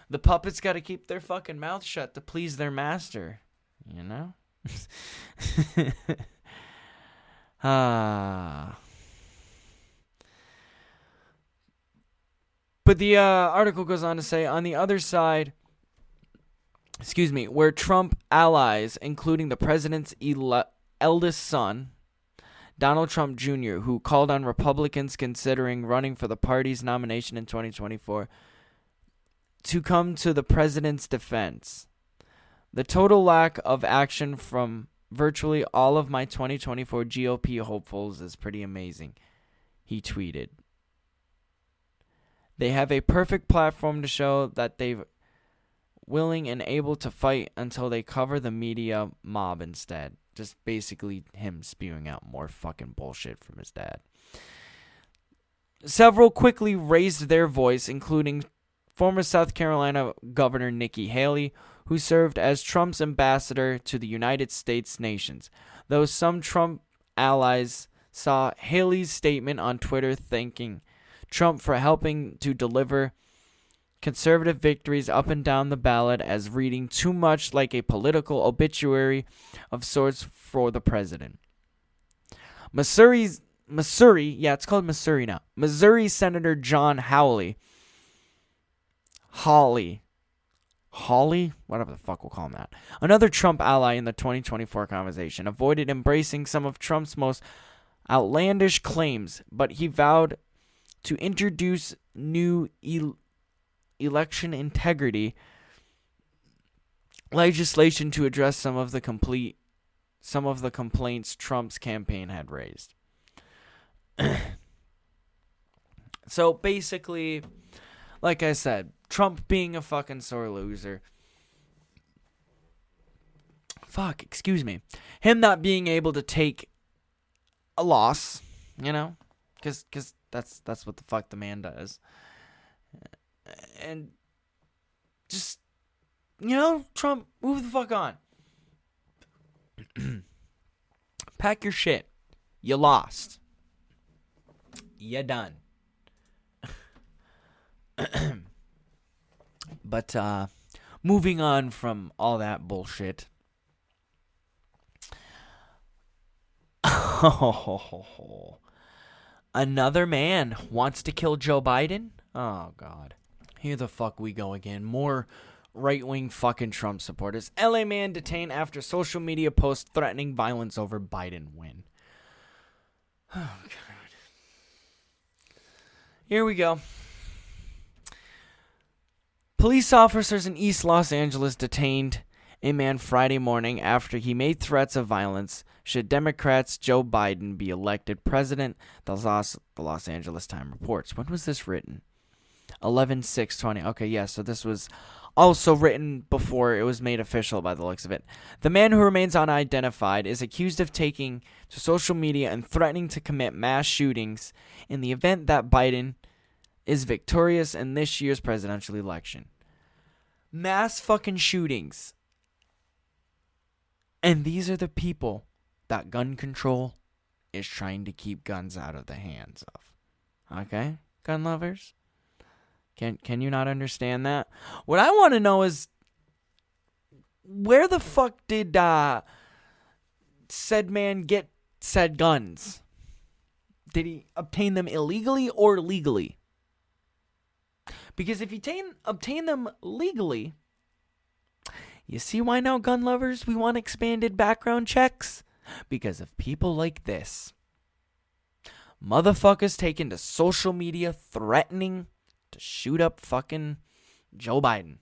The puppets got to keep their fucking mouth shut to please their master. You know? But the article goes on to say, on the other side, where Trump allies, including the president's eldest son, Donald Trump Jr., who called on Republicans considering running for the party's nomination in 2024, to come to the president's defense. The total lack of action from virtually all of my 2024 GOP hopefuls is pretty amazing, he tweeted. They have a perfect platform to show that they're willing and able to fight until they cover the media mob instead. Just basically him spewing out more fucking bullshit from his dad. Several quickly raised their voice, including former South Carolina Governor Nikki Haley, who served as Trump's ambassador to the United States nations. Though some Trump allies saw Haley's statement on Twitter thanking Trump for helping to deliver conservative victories up and down the ballot as reading too much like a political obituary of sorts for the president. Missouri, it's called Missouri now. Missouri Senator John Hawley, whatever the fuck we'll call him that, another Trump ally in the 2024 conversation, avoided embracing some of Trump's most outlandish claims, but he vowed to introduce new election integrity legislation to address some of the complaints Trump's campaign had raised. So basically, like I said, Trump being a fucking sore loser. Him not being able to take a loss, you know, because that's what the fuck the man does. And just, you know, Trump, move the fuck on. Pack your shit. You lost. You done. But moving on from all that bullshit. Another man wants to kill Joe Biden? Oh, God. Here the fuck we go again. More right-wing fucking Trump supporters. LA man detained after social media post threatening violence over Biden win. Oh, God. Here we go. Police officers in East Los Angeles detained a man Friday morning after he made threats of violence should Democrats Joe Biden be elected president, the Los Angeles Times reports. When was this written? 11/6/20. Okay, yeah, so this was also written before it was made official by the looks of it. The man, who remains unidentified, is accused of taking to social media and threatening to commit mass shootings in the event that Biden is victorious in this year's presidential election. Mass fucking shootings. And these are the people that gun control is trying to keep guns out of the hands of. Okay, gun lovers? Can you not understand that? What I want to know is, where the fuck did said man get said guns? Did he obtain them illegally or legally? Because if he obtain them legally, You see why now, gun lovers, we want expanded background checks? Because of people like this. Motherfuckers taking to social media threatening to shoot up fucking Joe Biden.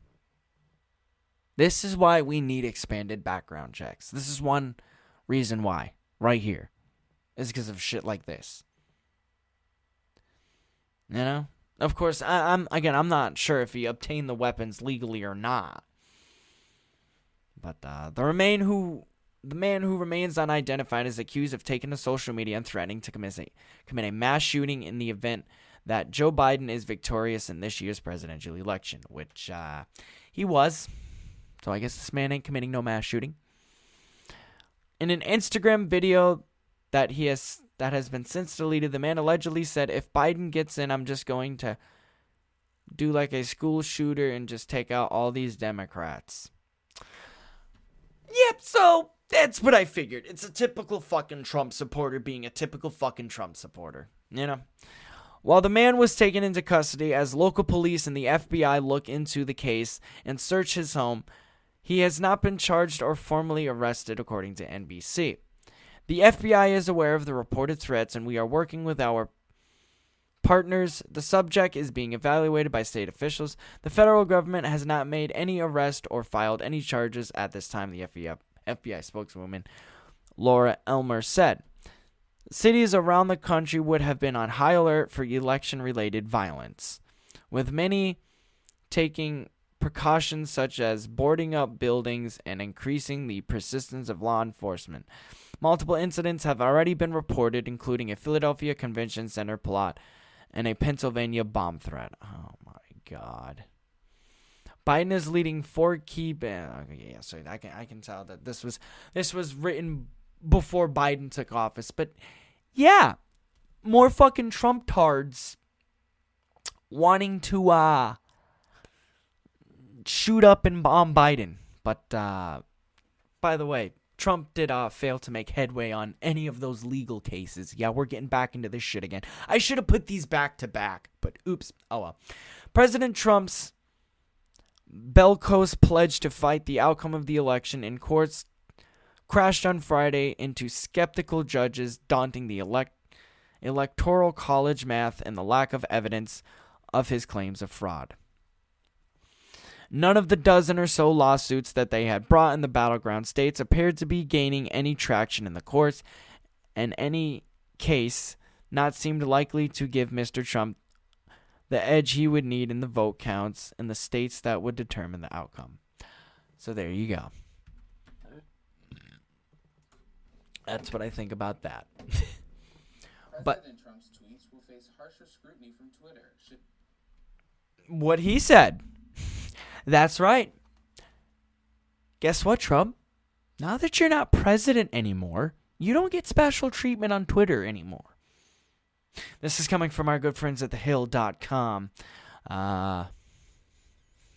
This is why we need expanded background checks. This is one reason why, right here, is because of shit like this. You know? Of course, I'm not sure if he obtained the weapons legally or not. But the man who remains unidentified is accused of taking to social media and threatening to commit a mass shooting in the event that Joe Biden is victorious in this year's presidential election, which he was. So I guess this man ain't committing no mass shooting. In an Instagram video that has been since deleted, the man allegedly said, "If Biden gets in, I'm just going to do like a school shooter and just take out all these Democrats." Yep, so that's what I figured. It's a typical fucking Trump supporter being a typical fucking Trump supporter, you know? While the man was taken into custody as local police and the FBI look into the case and search his home, he has not been charged or formally arrested, according to NBC. The FBI is aware of the reported threats, and we are working with our partners. The subject is being evaluated by state officials. The federal government has not made any arrest or filed any charges at this time, the FBI spokeswoman Laura Elmer said. Cities around the country would have been on high alert for election-related violence, with many taking precautions such as boarding up buildings and increasing the persistence of law enforcement. Multiple incidents have already been reported, including a Philadelphia Convention Center plot and a Pennsylvania bomb threat. Oh my God. Biden is leading four key so I can tell that this was written before Biden took office, but yeah, more fucking Trump tards wanting to shoot up and bomb Biden. But by the way, Trump did fail to make headway on any of those legal cases. Yeah, we're getting back into this shit again. I should have put these back to back, but oops. Oh well. President Trump's bellicose pledge to fight the outcome of the election in courts crashed on Friday into skeptical judges, daunting the electoral college math and the lack of evidence of his claims of fraud. None of the dozen or so lawsuits that they had brought in the battleground states appeared to be gaining any traction in the courts, and any case not seemed likely to give Mr. Trump the edge he would need in the vote counts in the states that would determine the outcome. So there you go. That's what I think about that. But President Trump's tweets will face harsher scrutiny from Twitter. What he said. That's right. Guess what, Trump? Now that you're not president anymore, you don't get special treatment on Twitter anymore. This is coming from our good friends at thehill.com.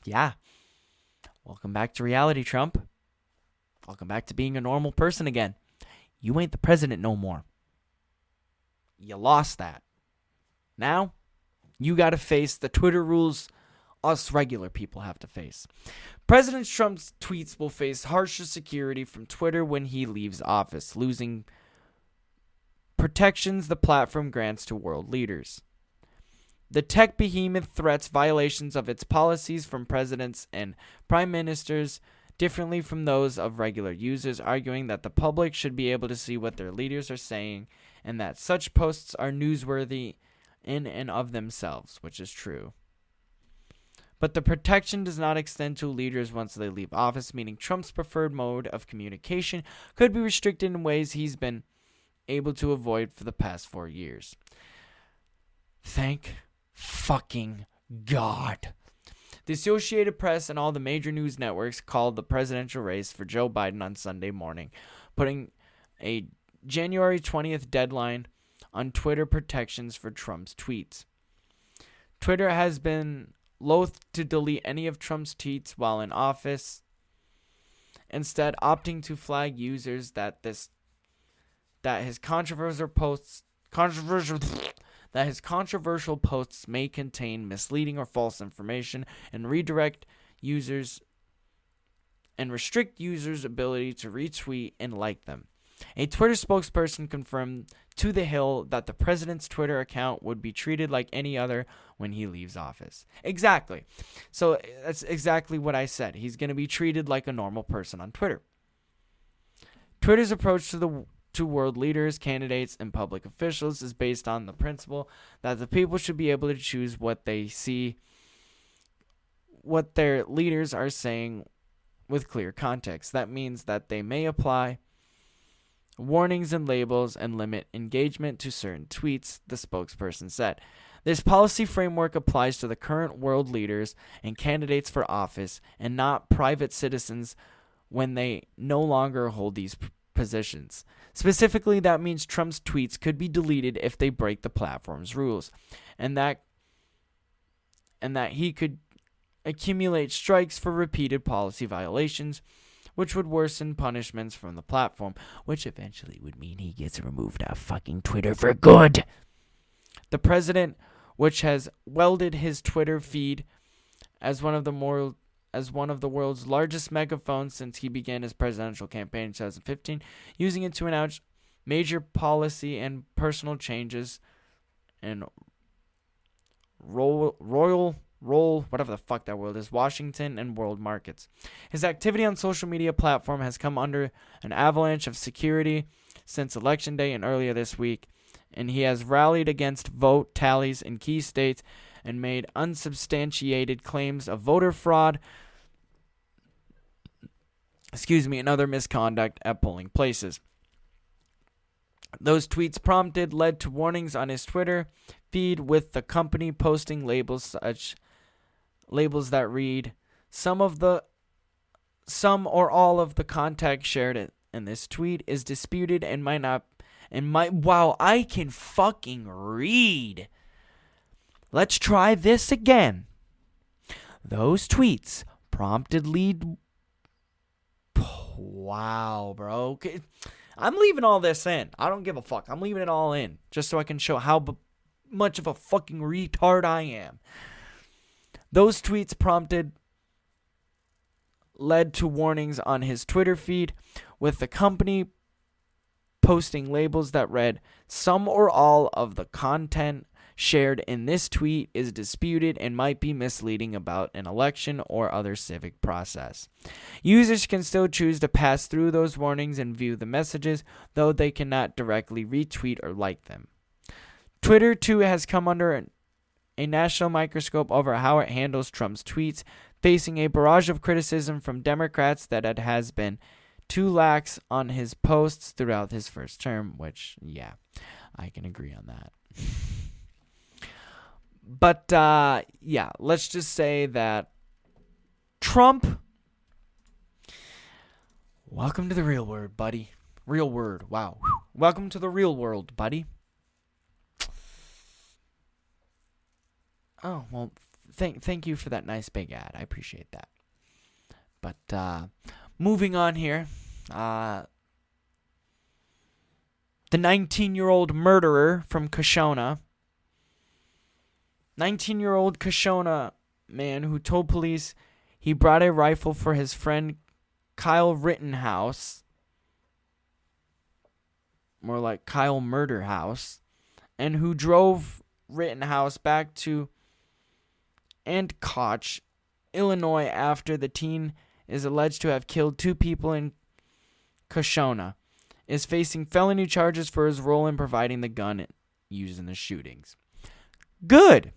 Yeah. Welcome back to reality, Trump. Welcome back to being a normal person again. You ain't the president no more. You lost that. Now, you got to face the Twitter rules us regular people have to face. President Trump's tweets will face harsher security from Twitter when he leaves office, losing protections the platform grants to world leaders. The tech behemoth threats violations of its policies from presidents and prime ministers differently from those of regular users, arguing that the public should be able to see what their leaders are saying and that such posts are newsworthy in and of themselves, which is true. But the protection does not extend to leaders once they leave office, meaning Trump's preferred mode of communication could be restricted in ways he's been able to avoid for the past 4 years. Thank fucking God. The Associated Press and all the major news networks called the presidential race for Joe Biden on Sunday morning, putting a January 20th deadline on Twitter protections for Trump's tweets. Twitter has been loath to delete any of Trump's tweets while in office, instead opting to flag users that his controversial posts may contain misleading or false information and redirect users and restrict users' ability to retweet and like them. A Twitter spokesperson confirmed to The Hill that the president's Twitter account would be treated like any other when he leaves office. Exactly. So that's exactly what I said. He's going to be treated like a normal person on Twitter. Twitter's approach to world leaders, candidates, and public officials is based on the principle that the people should be able to choose what they see, what their leaders are saying with clear context. That means that they may apply warnings and labels and limit engagement to certain tweets, the spokesperson said. This policy framework applies to the current world leaders and candidates for office and not private citizens when they no longer hold these positions. Specifically, that means Trump's tweets could be deleted if they break the platform's rules, and that he could accumulate strikes for repeated policy violations, which would worsen punishments from the platform, which eventually would mean he gets removed off fucking Twitter for good. The president, which has welded his Twitter feed as one of the world's largest megaphones since he began his presidential campaign in 2015, using it to announce major policy and personal changes in whatever the fuck that word is, Washington and world markets. His activity on social media platform has come under an avalanche of security since Election Day and earlier this week, and he has rallied against vote tallies in key states and made unsubstantiated claims of voter fraud, and other misconduct at polling places. Those tweets led to warnings on his Twitter feed, with the company posting labels that read, some or all of the content shared in this tweet is disputed and wow, I can fucking read. Let's try this again. Those tweets prompted lead. Wow, bro. I'm leaving all this in. I don't give a fuck. I'm leaving it all in just so I can show how much of a fucking retard I am. Those tweets led to warnings on his Twitter feed, with the company posting labels that read, some or all of the content shared in this tweet is disputed and might be misleading about an election or other civic process. Users can still choose to pass through those warnings and view the messages, though they cannot directly retweet or like them. Twitter, too, has come under a national microscope over how it handles Trump's tweets, facing a barrage of criticism from Democrats that it has been too lax on his posts throughout his first term, which, yeah, I can agree on that. But, yeah, let's just say that Trump, welcome to the real world, buddy. Real word, wow. Welcome to the real world, buddy. Oh, well, thank you for that nice big ad. I appreciate that. But, moving on here, the 19-year-old murderer from Kashona, 19-year-old Kashona man who told police he brought a rifle for his friend Kyle Rittenhouse, more like Kyle Murderhouse, and who drove Rittenhouse back to Antioch, Illinois, after the teen is alleged to have killed 2 people in Kashona, is facing felony charges for his role in providing the gun used in the shootings. Good.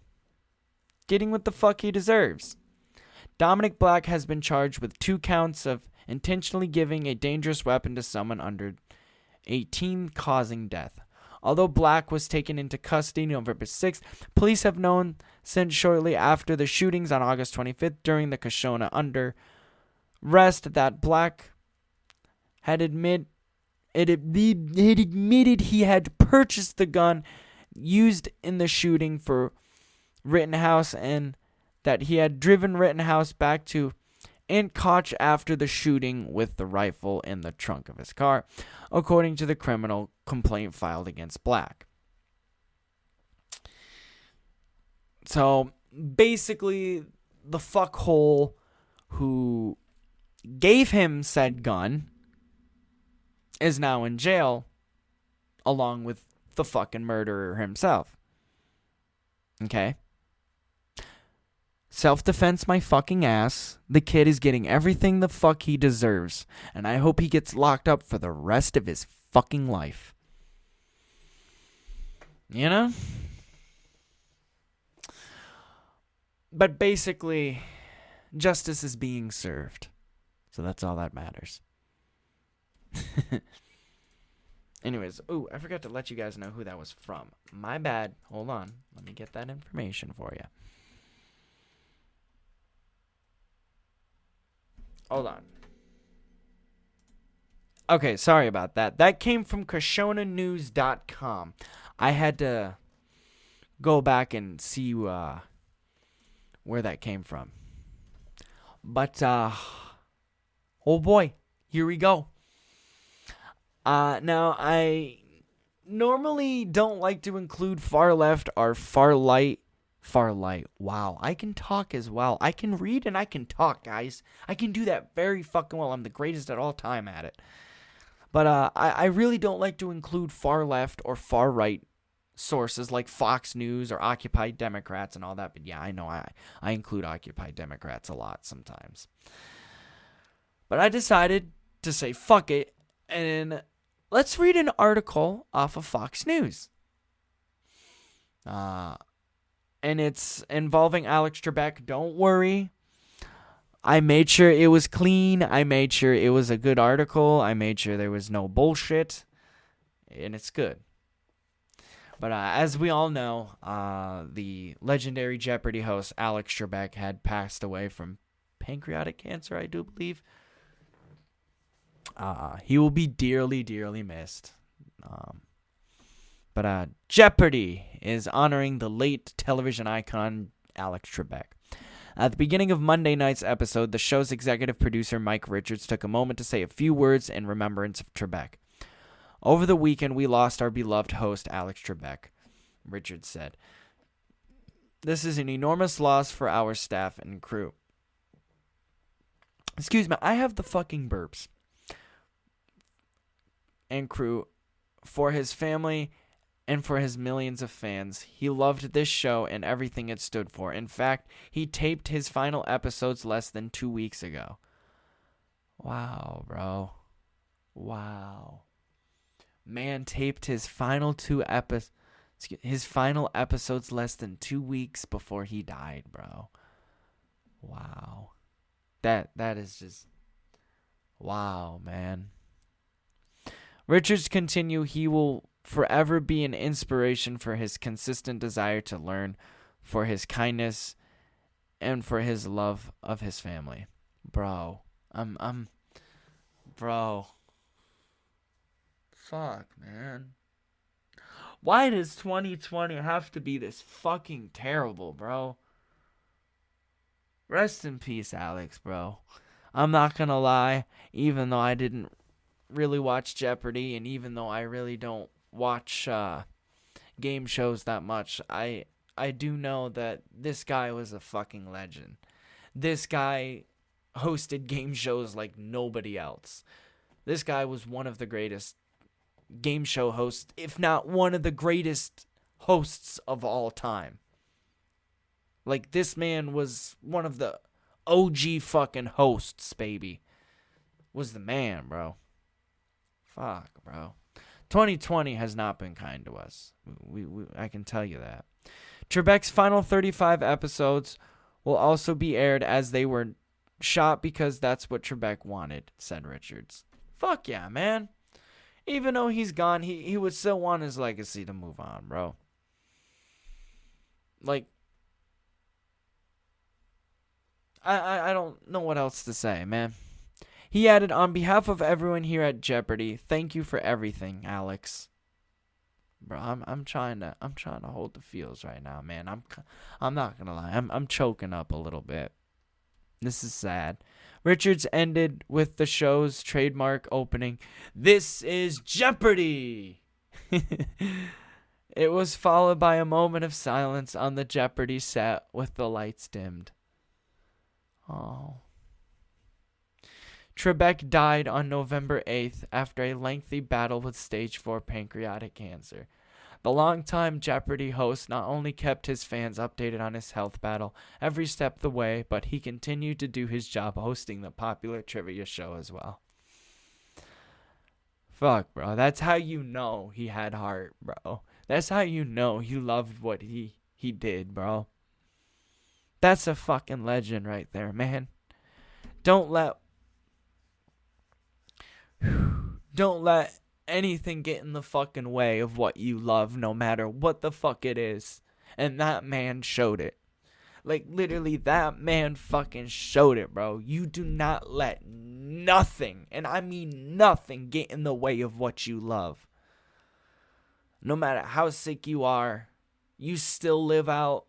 Getting what the fuck he deserves. Dominic Black has been charged with 2 counts of intentionally giving a dangerous weapon to someone under 18, causing death. Although Black was taken into custody November 6th, police have known since shortly after the shootings on August 25th during the Kashona arrest that Black had admitted he had purchased the gun used in the shooting for Rittenhouse, and that he had driven Rittenhouse back to Antioch after the shooting with the rifle in the trunk of his car, according to the criminal complaint filed against Black. So basically, the fuckhole who gave him said gun is now in jail along with the fucking murderer himself. Okay? Self-defense my fucking ass. The kid is getting everything the fuck he deserves. And I hope he gets locked up for the rest of his fucking life. You know? But basically, justice is being served. So that's all that matters. Anyways, I forgot to let you guys know who that was from. My bad. Hold on. Let me get that information for you. Hold on. Okay, sorry about that. That came from KoshonaNews.com. I had to go back and see where that came from. But, oh boy, here we go. Now, I normally don't like to include far left or far light. Wow, I can talk as well. I can read and I can talk, guys. I can do that very fucking well. I'm the greatest at all time at it. But I really don't like to include far left or far right sources like Fox News or Occupy Democrats and all that. But yeah, I know I include Occupy Democrats a lot sometimes. But I decided to say fuck it, and let's read an article off of Fox News. And it's involving Alex Trebek. Don't worry. I made sure it was clean. I made sure it was a good article. I made sure there was no bullshit. And it's good. But as we all know, the legendary Jeopardy host Alex Trebek had passed away from pancreatic cancer, I do believe. He will be dearly, dearly missed. But Jeopardy is honoring the late television icon Alex Trebek. At the beginning of Monday night's episode, the show's executive producer Mike Richards took a moment to say a few words in remembrance of Trebek. Over the weekend, we lost our beloved host, Alex Trebek, Richards said. This is an enormous loss for our staff and crew. Excuse me, I have the fucking burps. And crew, for his family and for his millions of fans. He loved this show and everything it stood for. In fact, he taped his final episodes less than 2 weeks ago. Wow, bro. Wow. Man taped his final episodes less than 2 weeks before he died, bro. Wow. That is just wow, man. Richards continued, he will forever be an inspiration for his consistent desire to learn, for his kindness, and for his love of his family. Bro. Bro. Fuck, man. Why does 2020 have to be this fucking terrible, bro? Rest in peace, Alex, bro. I'm not gonna lie, even though I didn't really watch Jeopardy, and even though I really don't watch game shows that much, I do know that this guy was a fucking legend. This guy hosted game shows like nobody else. This guy was one of the greatest game show hosts, if not one of the greatest hosts of all time. Like, this man was one of the OG fucking hosts, baby. Was the man, bro. Fuck, bro. 2020 has not been kind to us. I can tell you that. Trebek's final 35 episodes will also be aired as they were shot because that's what Trebek wanted, said Richards. Fuck yeah, man. Even though he's gone, he would still want his legacy to move on, bro. Like, I don't know what else to say, man. He added, on behalf of everyone here at Jeopardy, thank you for everything, Alex. Bro, I'm trying to hold the feels right now, man. I'm not gonna lie. I'm choking up a little bit. This is sad. Richards ended with the show's trademark opening, "This is Jeopardy!" It was followed by a moment of silence on the Jeopardy set with the lights dimmed. Oh. Trebek died on November 8th after a lengthy battle with stage 4 pancreatic cancer. The longtime Jeopardy host not only kept his fans updated on his health battle every step of the way, but he continued to do his job hosting the popular trivia show as well. Fuck, bro. That's how you know he had heart, bro. That's how you know he loved what he did, bro. That's a fucking legend right there, man. Don't let anything get in the fucking way of what you love, no matter what the fuck it is. And that man showed it. Like, literally, that man fucking showed it, bro. You do not let nothing, and I mean nothing, get in the way of what you love. No matter how sick you are, you still live out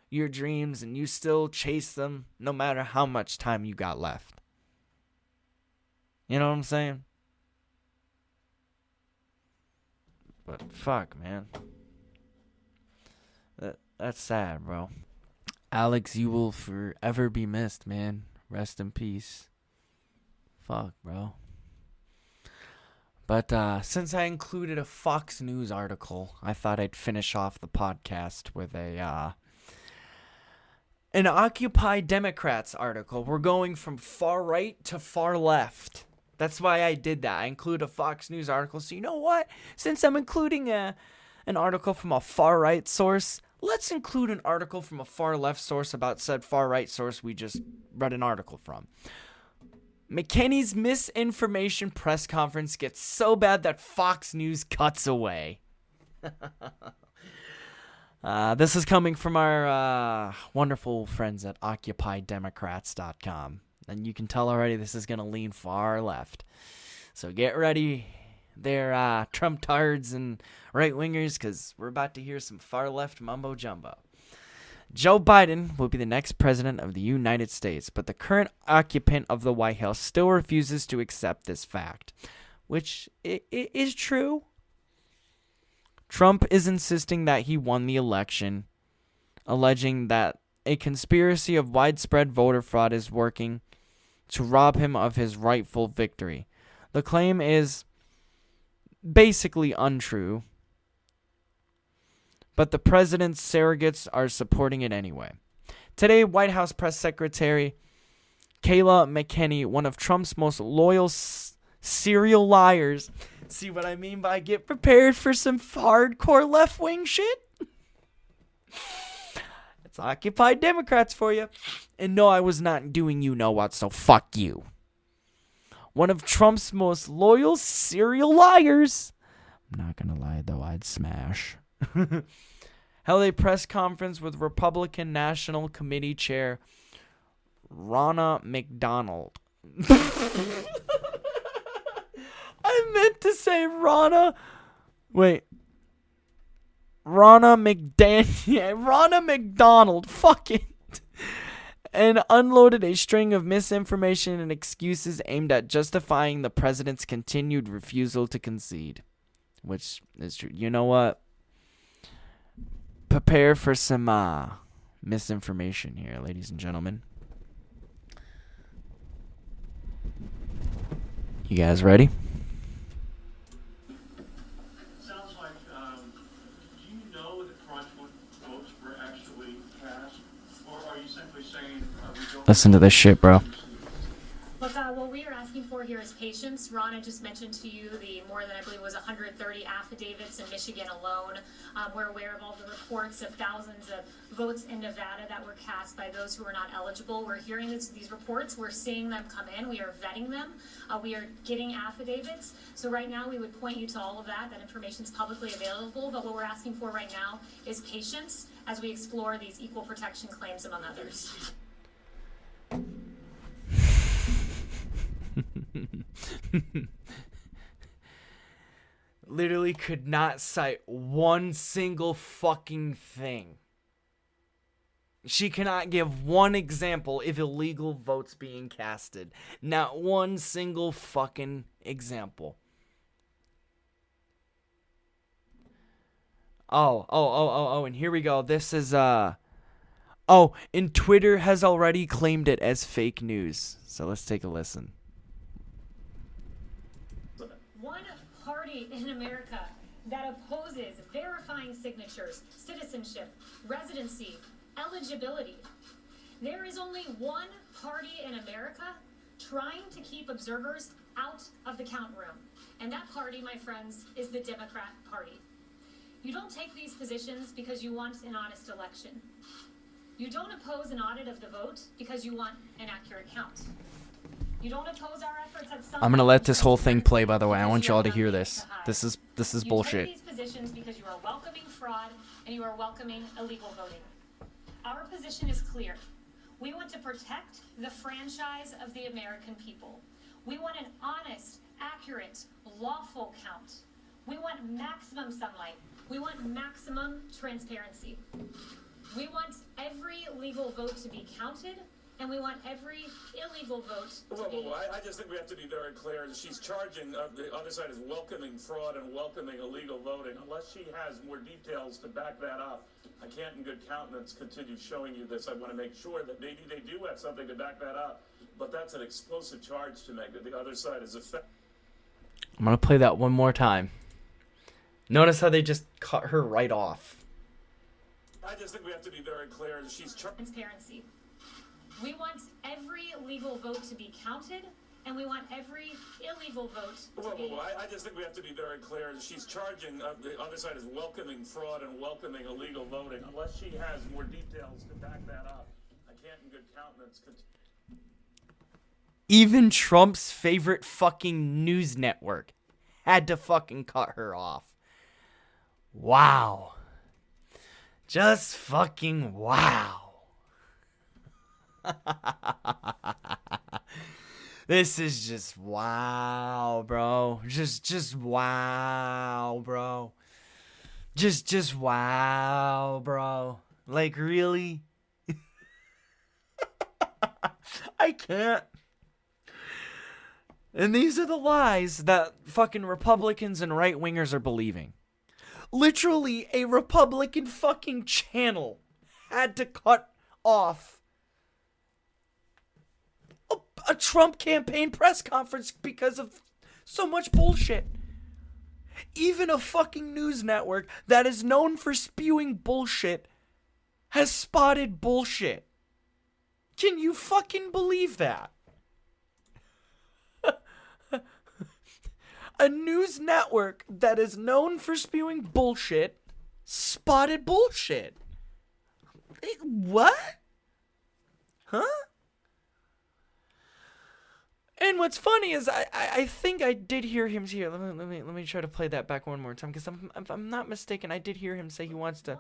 your dreams and you still chase them, no matter how much time you got left. You know what I'm saying? But fuck, man. That's sad, bro. Alex, you will forever be missed, man. Rest in peace. Fuck, bro. But since I included a Fox News article, I thought I'd finish off the podcast with an Occupy Democrats article. We're going from far right to far left. That's why I did that. I include a Fox News article. So you know what? Since I'm including an article from a far right source, let's include an article from a far left source about said far right source we just read an article from. McKinney's misinformation press conference gets so bad that Fox News cuts away. This is coming from our wonderful friends at OccupyDemocrats.com. And you can tell already this is going to lean far left. So get ready there, Trump tards and right-wingers, because we're about to hear some far-left mumbo-jumbo. Joe Biden will be the next president of the United States, but the current occupant of the White House still refuses to accept this fact, which is true. Trump is insisting that he won the election, alleging that a conspiracy of widespread voter fraud is working to rob him of his rightful victory. The claim is basically untrue, but the president's surrogates are supporting it anyway. Today, White House Press Secretary Kayla McKinney, one of Trump's most loyal serial liars, see what I mean by get prepared for some hardcore left-wing shit? It's Occupy Democrats for you. And no, I was not doing you know what, so fuck you. One of Trump's most loyal serial liars. I'm not gonna lie though, I'd smash. Held a press conference with Republican National Committee Chair Ronna McDonald. I meant to say Ronna. Wait. Ronna McDonald. Fuck it. And unloaded a string of misinformation and excuses aimed at justifying the president's continued refusal to concede. Which is true. You know what? Prepare for some misinformation here, ladies and gentlemen. You guys ready? Sounds like, do you know that fraudulent votes were actually cast? Or are you simply saying, we don't... Listen to this shit, bro. Look, what we are asking for here is patience. Ronna just mentioned to you the more than, I believe, was 130 affidavits in Michigan alone. We're aware of all the reports of thousands of votes in Nevada that were cast by those who were not eligible. We're hearing these reports. We're seeing them come in. We are vetting them. We are getting affidavits. So right now we would point you to all of that. That information is publicly available. But what we're asking for right now is patience as we explore these equal protection claims, among others. Literally could not cite one single fucking thing. She cannot give one example of illegal votes being casted. Not one single fucking example. Oh, and here we go. This is, and Twitter has already claimed it as fake news. So let's take a listen. party in America that opposes verifying signatures, citizenship, residency, eligibility. There is only one party in America trying to keep observers out of the count room. And that party, my friends, is the Democrat Party. You don't take these positions because you want an honest election. You don't oppose an audit of the vote because you want an accurate count. You don't oppose our efforts at some. I'm gonna let this whole thing play, by the way. I want y'all to hear this. This is bullshit. You take these positions because you are welcoming fraud and you are welcoming illegal voting. Our position is clear. We want to protect the franchise of the American people. We want an honest, accurate, lawful count. We want maximum sunlight. We want maximum transparency. We want every legal vote to be counted, and we want every illegal vote to be... I just think we have to be very clear. She's charging, the other side is welcoming fraud and welcoming illegal voting. Unless she has more details to back that up, I can't in good countenance continue showing you this. I want to make sure that maybe they do have something to back that up. But that's an explosive charge to make, that the other side is effective. I'm gonna play that one more time. Notice how they just cut her right off. I just think we have to be very clear. She's transparency. We want every legal vote to be counted, and we want every illegal vote to be... I just think we have to be very clear. She's charging, the other side is welcoming fraud and welcoming illegal voting. Unless she has more details to back that up, I can't in good countenance continue. Even Trump's favorite fucking news network had to fucking cut her off. Wow. Just fucking wow. This is just wow, bro. Just wow, bro. Just wow, bro. Like, really? I can't. And these are the lies that fucking Republicans and right-wingers are believing. Literally, a Republican fucking channel had to cut off a Trump campaign press conference because of so much bullshit. Even a fucking news network that is known for spewing bullshit has spotted bullshit. Can you fucking believe that? A news network that is known for spewing bullshit spotted bullshit. What? Huh? And what's funny is I think I did hear him here. Let me try to play that back one more time, because if I'm not mistaken, I did hear him say he wants to.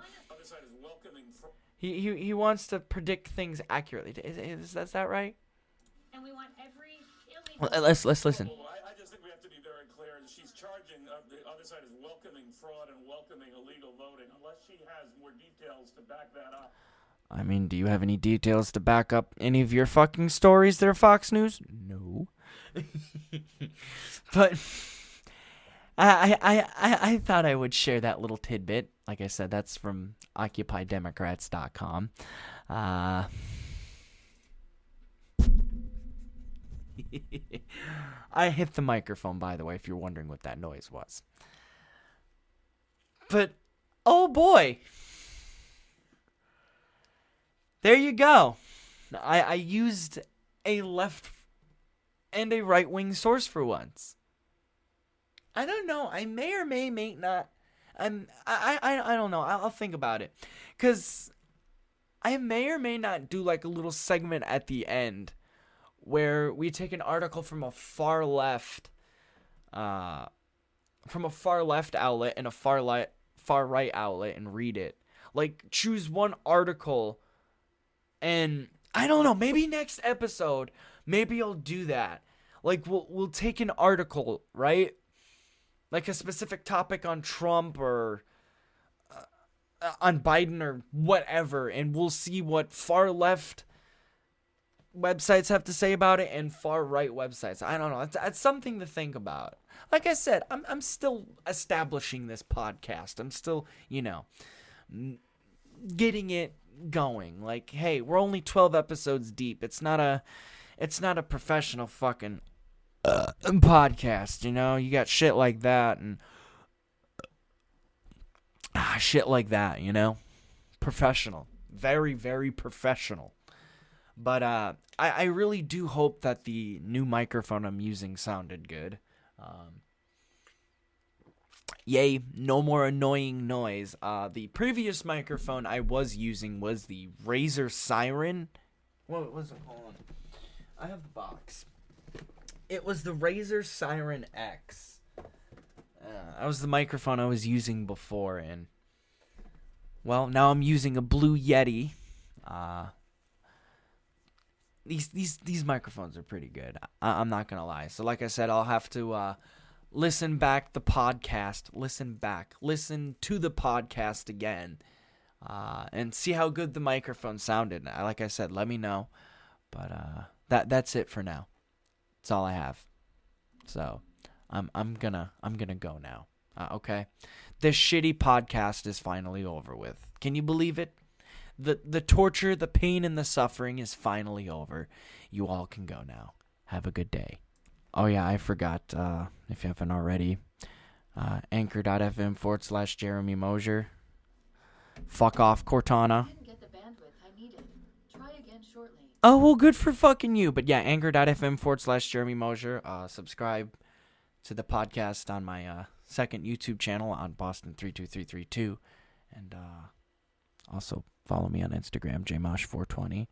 He wants to predict things accurately. Is that right? And we want every illegal... Well, let's listen. I just think we have to be very clear. She's charging, the other side is welcoming fraud and welcoming illegal voting. Unless she has more details to back that up. I mean, do you have any details to back up any of your fucking stories there, Fox News? No. But I thought I would share that little tidbit. Like I said, that's from OccupyDemocrats.com. I hit the microphone, by the way, if you're wondering what that noise was. But, oh boy. There you go. I used a left and a right-wing source for once. I don't know. I may or may not. I don't know. I'll think about it. Because I may or may not do like a little segment at the end where we take an article from a far left outlet and a far right outlet and read it. Like, choose one article, and I don't know, maybe next episode, maybe I'll do that. Like, we'll take an article, right? Like a specific topic on Trump or on Biden or whatever, and we'll see what far left websites have to say about it and far right websites. I don't know. It's something to think about. Like I said, I'm still establishing this podcast. I'm still, getting it going. Like, hey, we're only 12 episodes deep. It's not a professional fucking podcast, you know? You got shit like that and shit like that, you know? Professional. Very, very professional. But I really do hope that the new microphone I'm using sounded good. Yay, no more annoying noise. The previous microphone I was using was the Razer Siren. What was it called? I have the box. It was the Razer Siren X. That was the microphone I was using before, and well, now I'm using a Blue Yeti. These microphones are pretty good. I'm not gonna lie. So, like I said, I'll have to listen back the podcast. Listen to the podcast again, and see how good the microphone sounded. Like I said, let me know. But that's it for now. That's all I have. So I'm gonna go now. Okay, this shitty podcast is finally over with. Can you believe it? The torture, the pain, and the suffering is finally over. You all can go now. Have a good day. Oh yeah, I forgot, if you haven't already, anchor.fm/Jeremy Mosier. Fuck off, Cortana. I didn't get the bandwidth I needed. Try again shortly. Oh, well, good for fucking you. But yeah, anchor.fm/Jeremy Mosier. Subscribe to the podcast on my second YouTube channel on Boston32332. And also follow me on Instagram, jmosh420.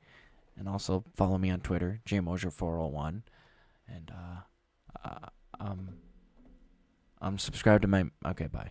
And also follow me on Twitter, jmosier401. And subscribe to my... Okay, bye.